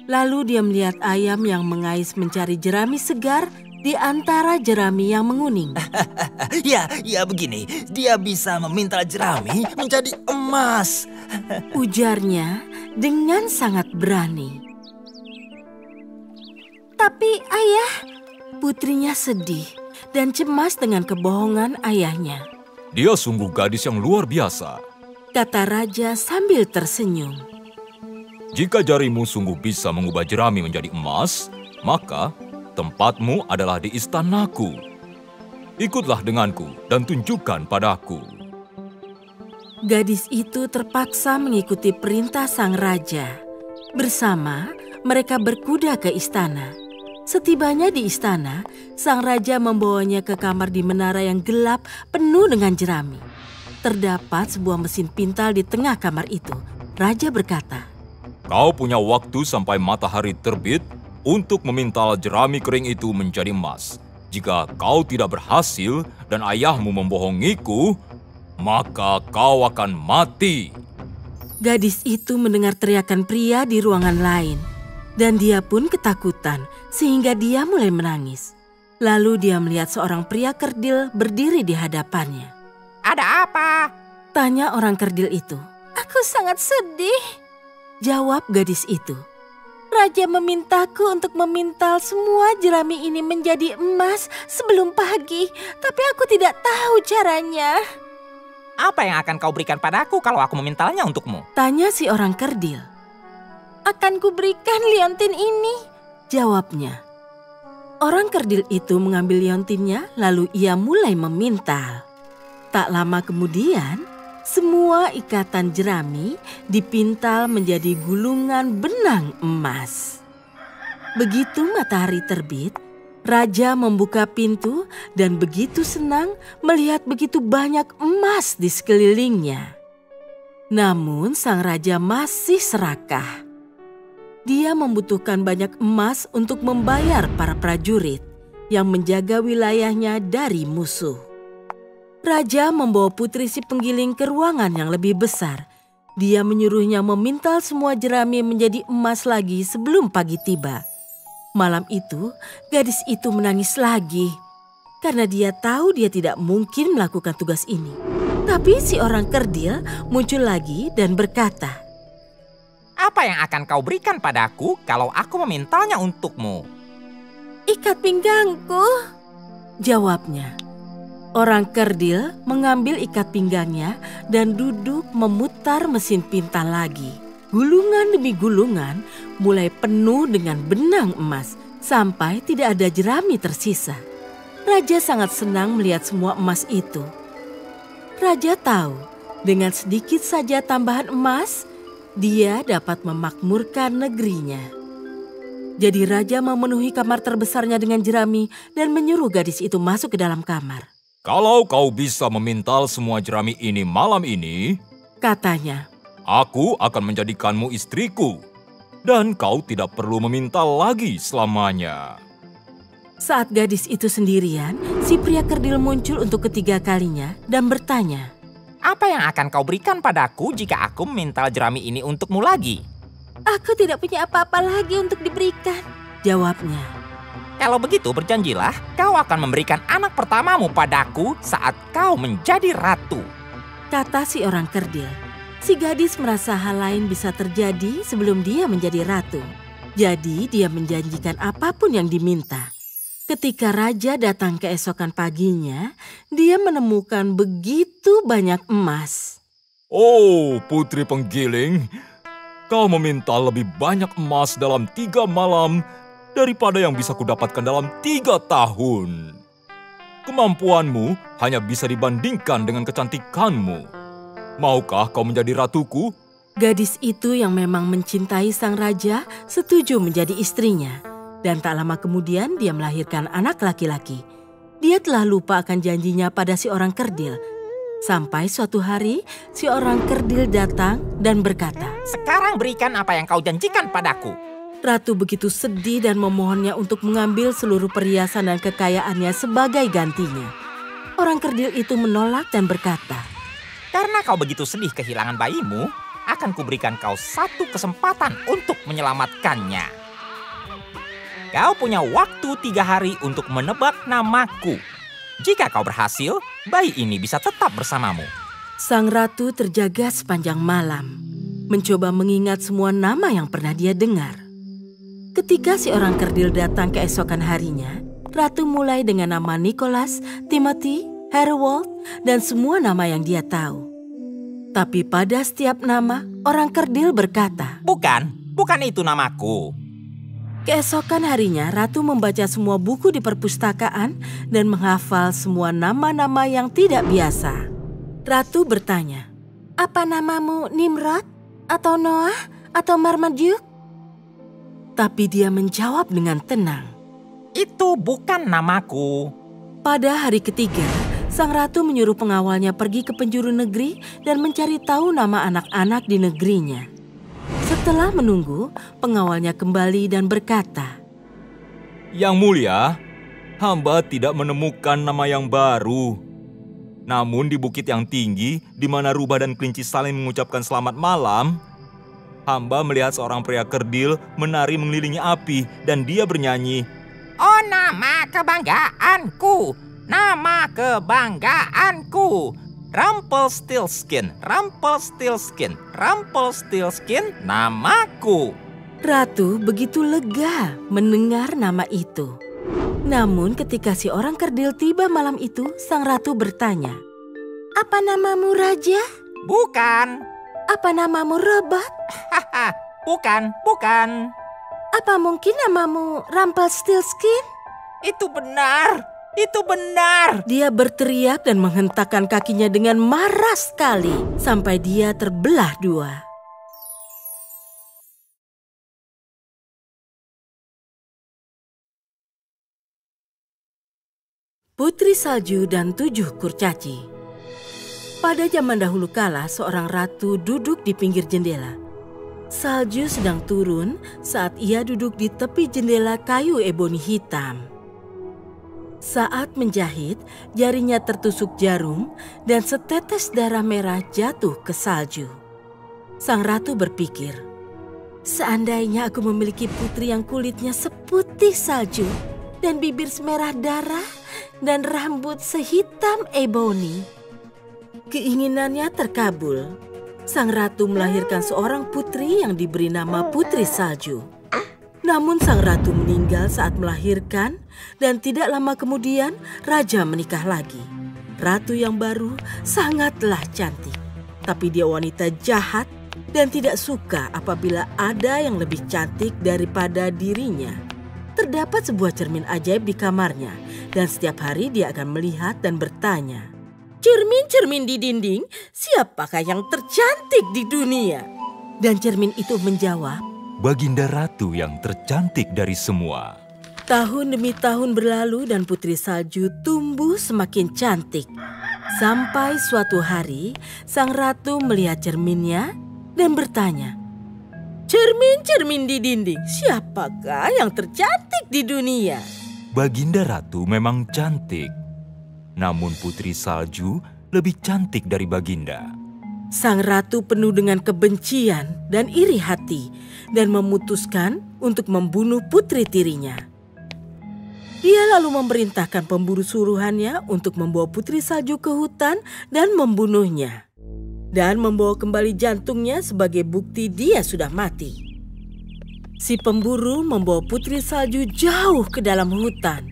Lalu dia melihat ayam yang mengais mencari jerami segar di antara jerami yang menguning. Ya begini, dia bisa meminta jerami menjadi emas. Ujarnya dengan sangat berani. Tapi ayah, putrinya sedih dan cemas dengan kebohongan ayahnya. Dia sungguh gadis yang luar biasa, kata raja sambil tersenyum. Jika jarimu sungguh bisa mengubah jerami menjadi emas, maka tempatmu adalah di istanaku. Ikutlah denganku dan tunjukkan padaku. Gadis itu terpaksa mengikuti perintah sang raja. Bersama, mereka berkuda ke istana. Setibanya di istana, sang raja membawanya ke kamar di menara yang gelap penuh dengan jerami. Terdapat sebuah mesin pintal di tengah kamar itu. Raja berkata, kau punya waktu sampai matahari terbit untuk memintal jerami kering itu menjadi emas. Jika kau tidak berhasil dan ayahmu membohongiku, maka kau akan mati. Gadis itu mendengar teriakan pria di ruangan lain. Dan dia pun ketakutan sehingga dia mulai menangis. Lalu dia melihat seorang pria kerdil berdiri di hadapannya. Ada apa? Tanya orang kerdil itu. Aku sangat sedih, jawab gadis itu. Raja memintaku untuk memintal semua jerami ini menjadi emas sebelum pagi, tapi aku tidak tahu caranya. Apa yang akan kau berikan padaku kalau aku memintalnya untukmu? Tanya si orang kerdil. Akan kuberikan liontin ini, jawabnya. Orang kerdil itu mengambil liontinnya lalu ia mulai memintal. Tak lama kemudian, semua ikatan jerami dipintal menjadi gulungan benang emas. Begitu matahari terbit, Raja membuka pintu dan begitu senang melihat begitu banyak emas di sekelilingnya. Namun sang raja masih serakah. Dia membutuhkan banyak emas untuk membayar para prajurit yang menjaga wilayahnya dari musuh. Raja membawa putri si penggiling ke ruangan yang lebih besar. Dia menyuruhnya memintal semua jerami menjadi emas lagi sebelum pagi tiba. Malam itu, gadis itu menangis lagi karena dia tahu dia tidak mungkin melakukan tugas ini. Tapi si orang kerdil muncul lagi dan berkata, Apa yang akan kau berikan padaku kalau aku memintalnya untukmu? ikat pinggangku, jawabnya. Orang kerdil mengambil ikat pinggangnya dan duduk memutar mesin pintal lagi. Gulungan demi gulungan mulai penuh dengan benang emas sampai tidak ada jerami tersisa. Raja sangat senang melihat semua emas itu. Raja tahu dengan sedikit saja tambahan emas, dia dapat memakmurkan negerinya. Jadi raja memenuhi kamar terbesarnya dengan jerami dan menyuruh gadis itu masuk ke dalam kamar. Kalau kau bisa memintal semua jerami ini malam ini, Katanya, aku akan menjadikanmu istriku. Dan kau tidak perlu memintal lagi selamanya. saat gadis itu sendirian, si pria kerdil muncul untuk ketiga kalinya dan bertanya, Apa yang akan kau berikan padaku jika aku memintal jerami ini untukmu lagi? aku tidak punya apa-apa lagi untuk diberikan. jawabnya. Kalau begitu berjanjilah kau akan memberikan anak pertamamu padaku saat kau menjadi ratu. Kata si orang kerdil. Si gadis merasa hal lain bisa terjadi sebelum dia menjadi ratu. Jadi dia menjanjikan apapun yang diminta. Ketika raja datang keesokan paginya, dia menemukan begitu banyak emas. Oh, putri penggiling, kau meminta lebih banyak emas dalam 3 malam daripada yang bisa kudapatkan dalam 3 tahun. Kemampuanmu hanya bisa dibandingkan dengan kecantikanmu. Maukah kau menjadi ratuku? Gadis itu yang memang mencintai sang raja setuju menjadi istrinya. Dan tak lama kemudian dia melahirkan anak laki-laki. Dia telah lupa akan janjinya pada si orang kerdil. Sampai suatu hari si orang kerdil datang dan berkata, Sekarang berikan apa yang kau janjikan padaku. Ratu begitu sedih dan memohonnya untuk mengambil seluruh perhiasan dan kekayaannya sebagai gantinya. Orang kerdil itu menolak dan berkata, Karena kau begitu sedih kehilangan bayimu, akan kuberikan kau 1 kesempatan untuk menyelamatkannya. Kau punya waktu 3 hari untuk menebak namaku. Jika kau berhasil, bayi ini bisa tetap bersamamu. Sang ratu terjaga sepanjang malam, mencoba mengingat semua nama yang pernah dia dengar. Ketika si orang kerdil datang keesokan harinya, ratu mulai dengan nama Nicholas, Timothy, Harold, dan semua nama yang dia tahu. Tapi pada setiap nama, orang kerdil berkata, Bukan itu namaku. Keesokan harinya, ratu membaca semua buku di perpustakaan dan menghafal semua nama-nama yang tidak biasa. Ratu bertanya, Apa namamu Nimrod? Atau Noah? Atau Marmaduke? tapi dia menjawab dengan tenang. Itu bukan namaku. Pada hari ketiga, sang ratu menyuruh pengawalnya pergi ke penjuru negeri dan mencari tahu nama anak-anak di negerinya. Setelah menunggu, pengawalnya kembali dan berkata, Yang mulia, hamba tidak menemukan nama yang baru. Namun di bukit yang tinggi, di mana rubah dan kelinci saling mengucapkan selamat malam, hamba melihat seorang pria kerdil menari mengelilingi api dan dia bernyanyi, Oh, nama kebanggaanku. Nama kebanggaanku. Rumpelstiltskin, Rumpelstiltskin, Rumpelstiltskin, namaku. Ratu begitu lega mendengar nama itu. Namun ketika si orang kerdil tiba malam itu, sang ratu bertanya, Apa namamu Raja? Bukan. Apa namamu Robot? Bukan. Apa mungkin namamu Rumpelstiltskin? Itu benar. Dia berteriak dan menghentakkan kakinya dengan marah sekali sampai dia terbelah dua. Putri Salju dan 7 kurcaci. Pada zaman dahulu kala, seorang ratu duduk di pinggir jendela. Salju sedang turun saat ia duduk di tepi jendela kayu eboni hitam. Saat menjahit, jarinya tertusuk jarum dan setetes darah merah jatuh ke salju. Sang ratu berpikir, seandainya aku memiliki putri yang kulitnya seputih salju dan bibir semerah darah, dan rambut sehitam eboni. Keinginannya terkabul. Sang ratu melahirkan seorang putri yang diberi nama Putri Salju. Namun sang ratu meninggal saat melahirkan dan tidak lama kemudian raja menikah lagi. Ratu yang baru sangatlah cantik, tapi dia wanita jahat dan tidak suka apabila ada yang lebih cantik daripada dirinya. Terdapat sebuah cermin ajaib di kamarnya dan setiap hari dia akan melihat dan bertanya, cermin-cermin di dinding, siapakah yang tercantik di dunia? Dan cermin itu menjawab, Baginda Ratu yang tercantik dari semua. tahun demi tahun berlalu dan Putri Salju tumbuh semakin cantik. Sampai suatu hari, sang ratu melihat cerminnya dan bertanya, cermin-cermin di dinding, siapakah yang tercantik di dunia? Baginda Ratu memang cantik. Namun Putri Salju lebih cantik dari Baginda. Sang ratu penuh dengan kebencian dan iri hati dan memutuskan untuk membunuh putri tirinya. Dia lalu memerintahkan pemburu suruhannya untuk membawa Putri Salju ke hutan dan membunuhnya. Dan membawa kembali jantungnya sebagai bukti dia sudah mati. Si pemburu membawa Putri Salju jauh ke dalam hutan.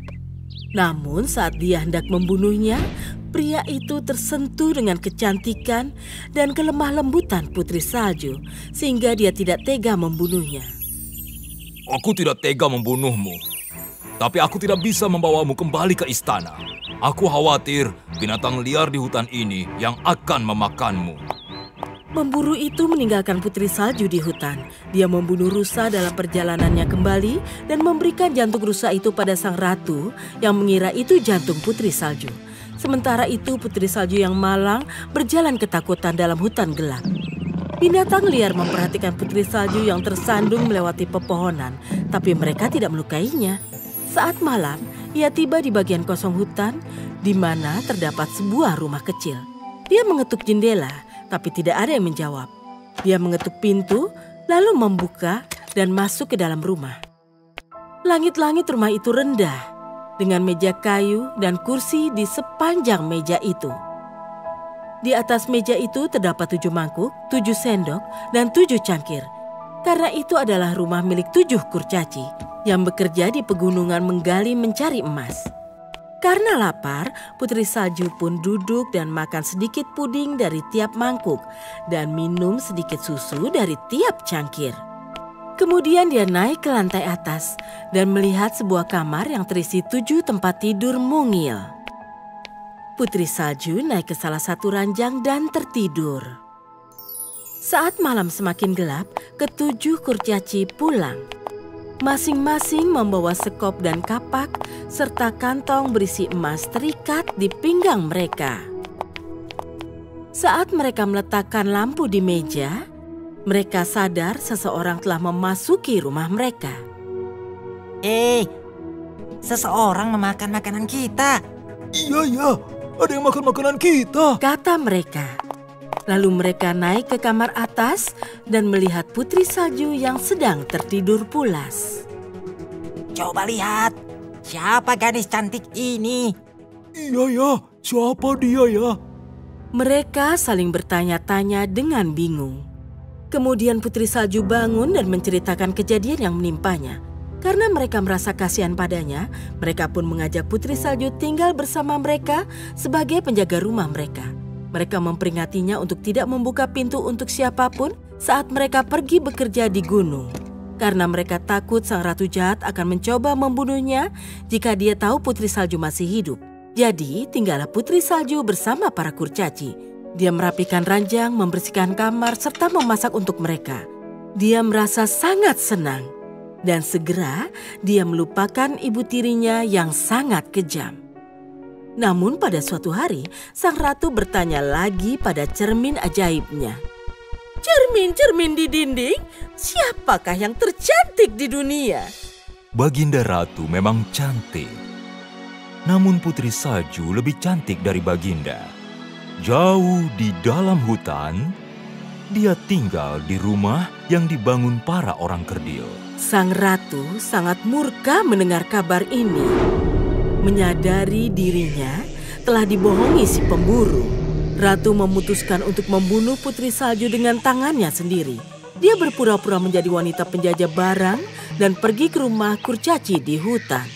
Namun saat dia hendak membunuhnya, pria itu tersentuh dengan kecantikan dan kelemah lembutan Putri Salju, sehingga dia tidak tega membunuhnya. Aku tidak tega membunuhmu, tapi aku tidak bisa membawamu kembali ke istana. Aku khawatir binatang liar di hutan ini yang akan memakanmu. Pemburu itu meninggalkan Putri Salju di hutan. Dia membunuh rusa dalam perjalanannya kembali dan memberikan jantung rusa itu pada sang ratu yang mengira itu jantung Putri Salju. Sementara itu Putri Salju yang malang berjalan ketakutan dalam hutan gelap. Binatang liar memperhatikan Putri Salju yang tersandung melewati pepohonan, tapi mereka tidak melukainya. Saat malam, ia tiba di bagian kosong hutan di mana terdapat sebuah rumah kecil. Dia mengetuk jendela, tapi tidak ada yang menjawab. Dia mengetuk pintu, lalu membuka dan masuk ke dalam rumah. Langit-langit rumah itu rendah, dengan meja kayu dan kursi di sepanjang meja itu. Di atas meja itu terdapat 7 mangkuk, 7 sendok, dan 7 cangkir. Karena itu adalah rumah milik 7 kurcaci yang bekerja di pegunungan menggali mencari emas. Karena lapar, Putri Salju pun duduk dan makan sedikit puding dari tiap mangkuk dan minum sedikit susu dari tiap cangkir. Kemudian dia naik ke lantai atas dan melihat sebuah kamar yang terisi 7 tempat tidur mungil. Putri Salju naik ke salah satu ranjang dan tertidur. Saat malam semakin gelap, ke-7 kurcaci pulang. Masing-masing membawa sekop dan kapak serta kantong berisi emas terikat di pinggang mereka. Saat mereka meletakkan lampu di meja, mereka sadar seseorang telah memasuki rumah mereka. Seseorang memakan makanan kita. Iya, ada yang makan makanan kita. Kata mereka. Lalu mereka naik ke kamar atas dan melihat Putri Salju yang sedang tertidur pulas. Coba lihat, siapa gadis cantik ini? Iya, siapa dia ya? Mereka saling bertanya-tanya dengan bingung. Kemudian Putri Salju bangun dan menceritakan kejadian yang menimpanya. Karena mereka merasa kasihan padanya, mereka pun mengajak Putri Salju tinggal bersama mereka sebagai penjaga rumah mereka. Mereka memperingatinya untuk tidak membuka pintu untuk siapapun saat mereka pergi bekerja di gunung. Karena mereka takut sang ratu jahat akan mencoba membunuhnya jika dia tahu Putri Salju masih hidup. Jadi tinggallah Putri Salju bersama para kurcaci. Dia merapikan ranjang, membersihkan kamar, serta memasak untuk mereka. Dia merasa sangat senang. Dan segera dia melupakan ibu tirinya yang sangat kejam. Namun pada suatu hari, sang ratu bertanya lagi pada cermin ajaibnya. Cermin-cermin di dinding, siapakah yang tercantik di dunia? Baginda Ratu memang cantik. Namun Putri Salju lebih cantik dari Baginda. Jauh di dalam hutan, dia tinggal di rumah yang dibangun para orang kerdil. Sang ratu sangat murka mendengar kabar ini. Menyadari dirinya telah dibohongi si pemburu, ratu memutuskan untuk membunuh Putri Salju dengan tangannya sendiri. Dia berpura-pura menjadi wanita penjajah barang dan pergi ke rumah kurcaci di hutan.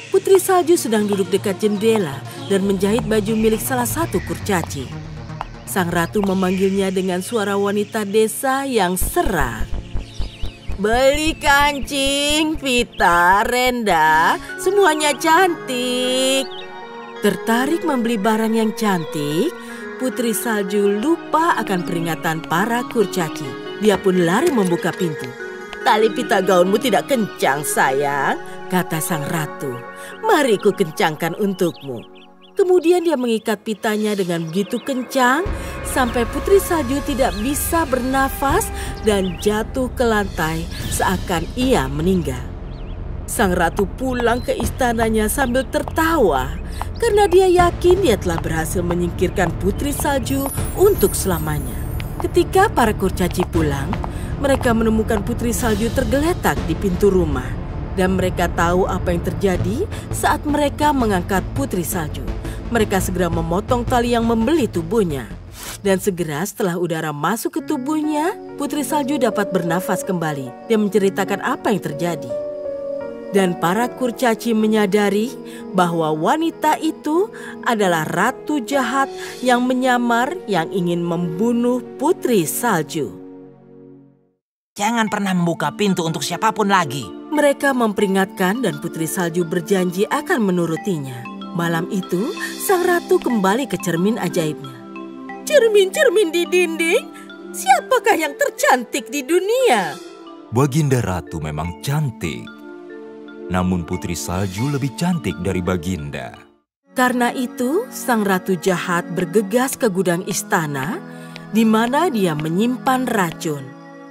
Putri Salju sedang duduk dekat jendela dan menjahit baju milik salah satu kurcaci. Sang ratu memanggilnya dengan suara wanita desa yang serak. Beli kancing, pita, renda, semuanya cantik. Tertarik membeli barang yang cantik, Putri Salju lupa akan peringatan para kurcaci. Dia pun lari membuka pintu. Tali pita gaunmu tidak kencang, sayang, kata sang ratu. Mari ku kencangkan untukmu. Kemudian dia mengikat pitanya dengan begitu kencang sampai Putri Salju tidak bisa bernafas dan jatuh ke lantai seakan ia meninggal. Sang ratu pulang ke istananya sambil tertawa karena dia yakin dia telah berhasil menyingkirkan Putri Salju untuk selamanya. Ketika para kurcaci pulang, mereka menemukan Putri Salju tergeletak di pintu rumah. Dan mereka tahu apa yang terjadi saat mereka mengangkat Putri Salju. Mereka segera memotong tali yang membeli tubuhnya. Dan segera setelah udara masuk ke tubuhnya, Putri Salju dapat bernafas kembali. Dia menceritakan apa yang terjadi. Dan para kurcaci menyadari bahwa wanita itu adalah ratu jahat yang menyamar yang ingin membunuh Putri Salju. Jangan pernah membuka pintu untuk siapapun lagi. Mereka memperingatkan dan Putri Salju berjanji akan menurutinya. Malam itu, sang ratu kembali ke cermin ajaibnya. Cermin-cermin di dinding, siapakah yang tercantik di dunia? Baginda Ratu memang cantik. Namun Putri Salju lebih cantik dari Baginda. Karena itu, sang ratu jahat bergegas ke gudang istana, di mana dia menyimpan racun.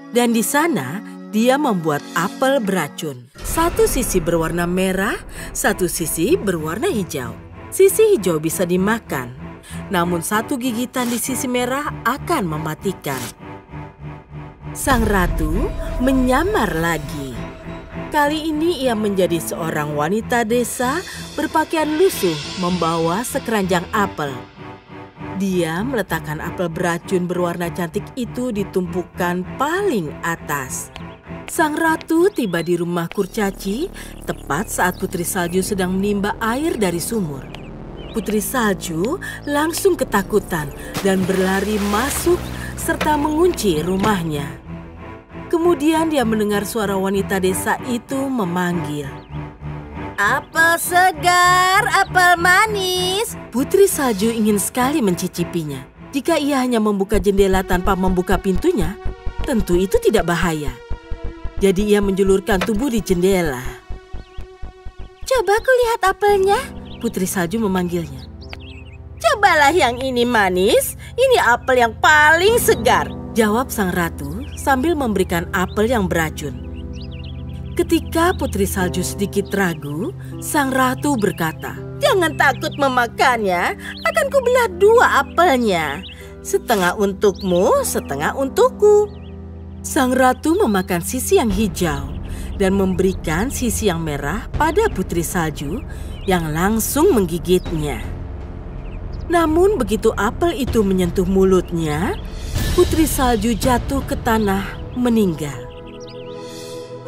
Dan di sana, dia membuat apel beracun. Satu sisi berwarna merah, satu sisi berwarna hijau. Sisi hijau bisa dimakan, namun satu gigitan di sisi merah akan mematikan. Sang ratu menyamar lagi. Kali ini ia menjadi seorang wanita desa berpakaian lusuh membawa sekeranjang apel. Dia meletakkan apel beracun berwarna cantik itu di tumpukan paling atas. Sang ratu tiba di rumah kurcaci tepat saat Putri Salju sedang menimba air dari sumur. Putri Salju langsung ketakutan dan berlari masuk serta mengunci rumahnya. Kemudian dia mendengar suara wanita desa itu memanggil. Apel segar, apel manis. Putri Salju ingin sekali mencicipinya. Jika ia hanya membuka jendela tanpa membuka pintunya, tentu itu tidak bahaya. Jadi ia menjulurkan tubuh di jendela. Coba aku lihat apelnya, Putri Salju memanggilnya. Cobalah yang ini manis, ini apel yang paling segar, jawab sang ratu sambil memberikan apel yang beracun. Ketika Putri Salju sedikit ragu, sang ratu berkata, "Jangan takut memakannya, akan kubelah 2 apelnya. Setengah untukmu, setengah untukku." Sang ratu memakan sisi yang hijau dan memberikan sisi yang merah pada Putri Salju yang langsung menggigitnya. Namun begitu apel itu menyentuh mulutnya, Putri Salju jatuh ke tanah, meninggal.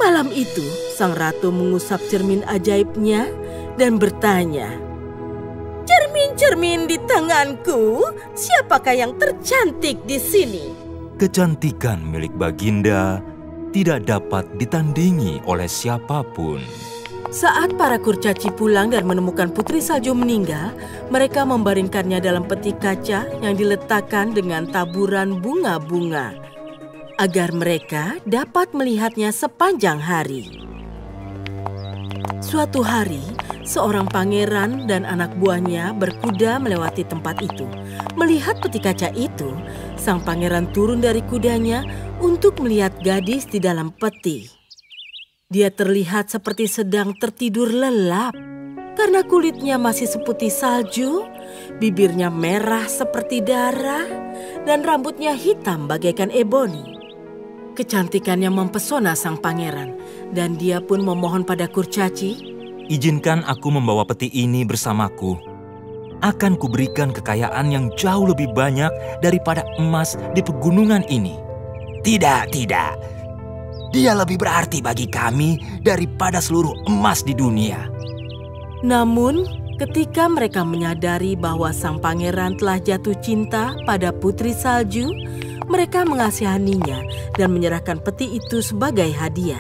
Malam itu, sang ratu mengusap cermin ajaibnya dan bertanya, "Cermin-cermin di tanganku, siapakah yang tercantik di sini?" Kecantikan milik Baginda tidak dapat ditandingi oleh siapapun. Saat para kurcaci pulang dan menemukan Putri Salju meninggal, mereka membaringkannya dalam peti kaca yang diletakkan dengan taburan bunga-bunga, agar mereka dapat melihatnya sepanjang hari. Suatu hari, seorang pangeran dan anak buahnya berkuda melewati tempat itu. Melihat peti kaca itu, sang pangeran turun dari kudanya untuk melihat gadis di dalam peti. Dia terlihat seperti sedang tertidur lelap. Karena kulitnya masih seputih salju, bibirnya merah seperti darah, dan rambutnya hitam bagaikan eboni. Kecantikannya mempesona sang pangeran, dan dia pun memohon pada kurcaci, "Izinkan aku membawa peti ini bersamaku. Akan kuberikan kekayaan yang jauh lebih banyak daripada emas di pegunungan ini." "Tidak, tidak. Dia lebih berarti bagi kami daripada seluruh emas di dunia." Namun, ketika mereka menyadari bahwa sang pangeran telah jatuh cinta pada Putri Salju, mereka mengasihaninya dan menyerahkan peti itu sebagai hadiah.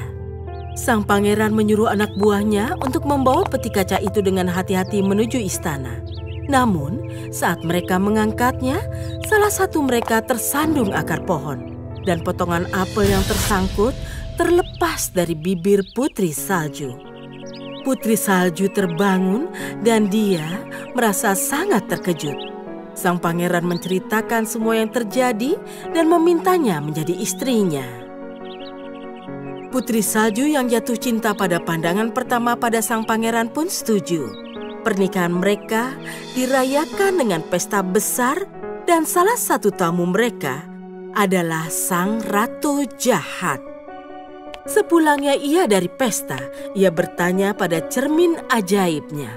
Sang pangeran menyuruh anak buahnya untuk membawa peti kaca itu dengan hati-hati menuju istana. Namun, saat mereka mengangkatnya, salah satu mereka tersandung akar pohon, dan potongan apel yang tersangkut terlepas dari bibir Putri Salju. Putri Salju terbangun dan dia merasa sangat terkejut. Sang pangeran menceritakan semua yang terjadi dan memintanya menjadi istrinya. Putri Salju yang jatuh cinta pada pandangan pertama pada sang pangeran pun setuju. Pernikahan mereka dirayakan dengan pesta besar dan salah satu tamu mereka adalah sang ratu jahat. Sepulangnya ia dari pesta, ia bertanya pada cermin ajaibnya,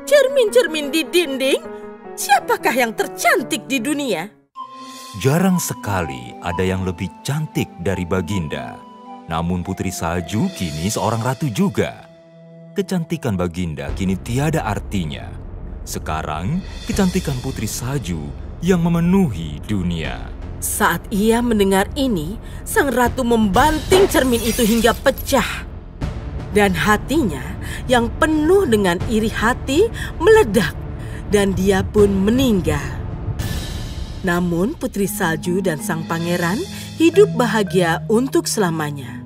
"Cermin-cermin di dinding, siapakah yang tercantik di dunia?" Jarang sekali ada yang lebih cantik dari Baginda. Namun Putri Salju kini seorang ratu juga. Kecantikan Baginda kini tiada artinya. Sekarang kecantikan Putri Salju yang memenuhi dunia. Saat ia mendengar ini, sang ratu membanting cermin itu hingga pecah. Dan hatinya yang penuh dengan iri hati meledak dan dia pun meninggal. Namun Putri Salju dan sang pangeran hidup bahagia untuk selamanya.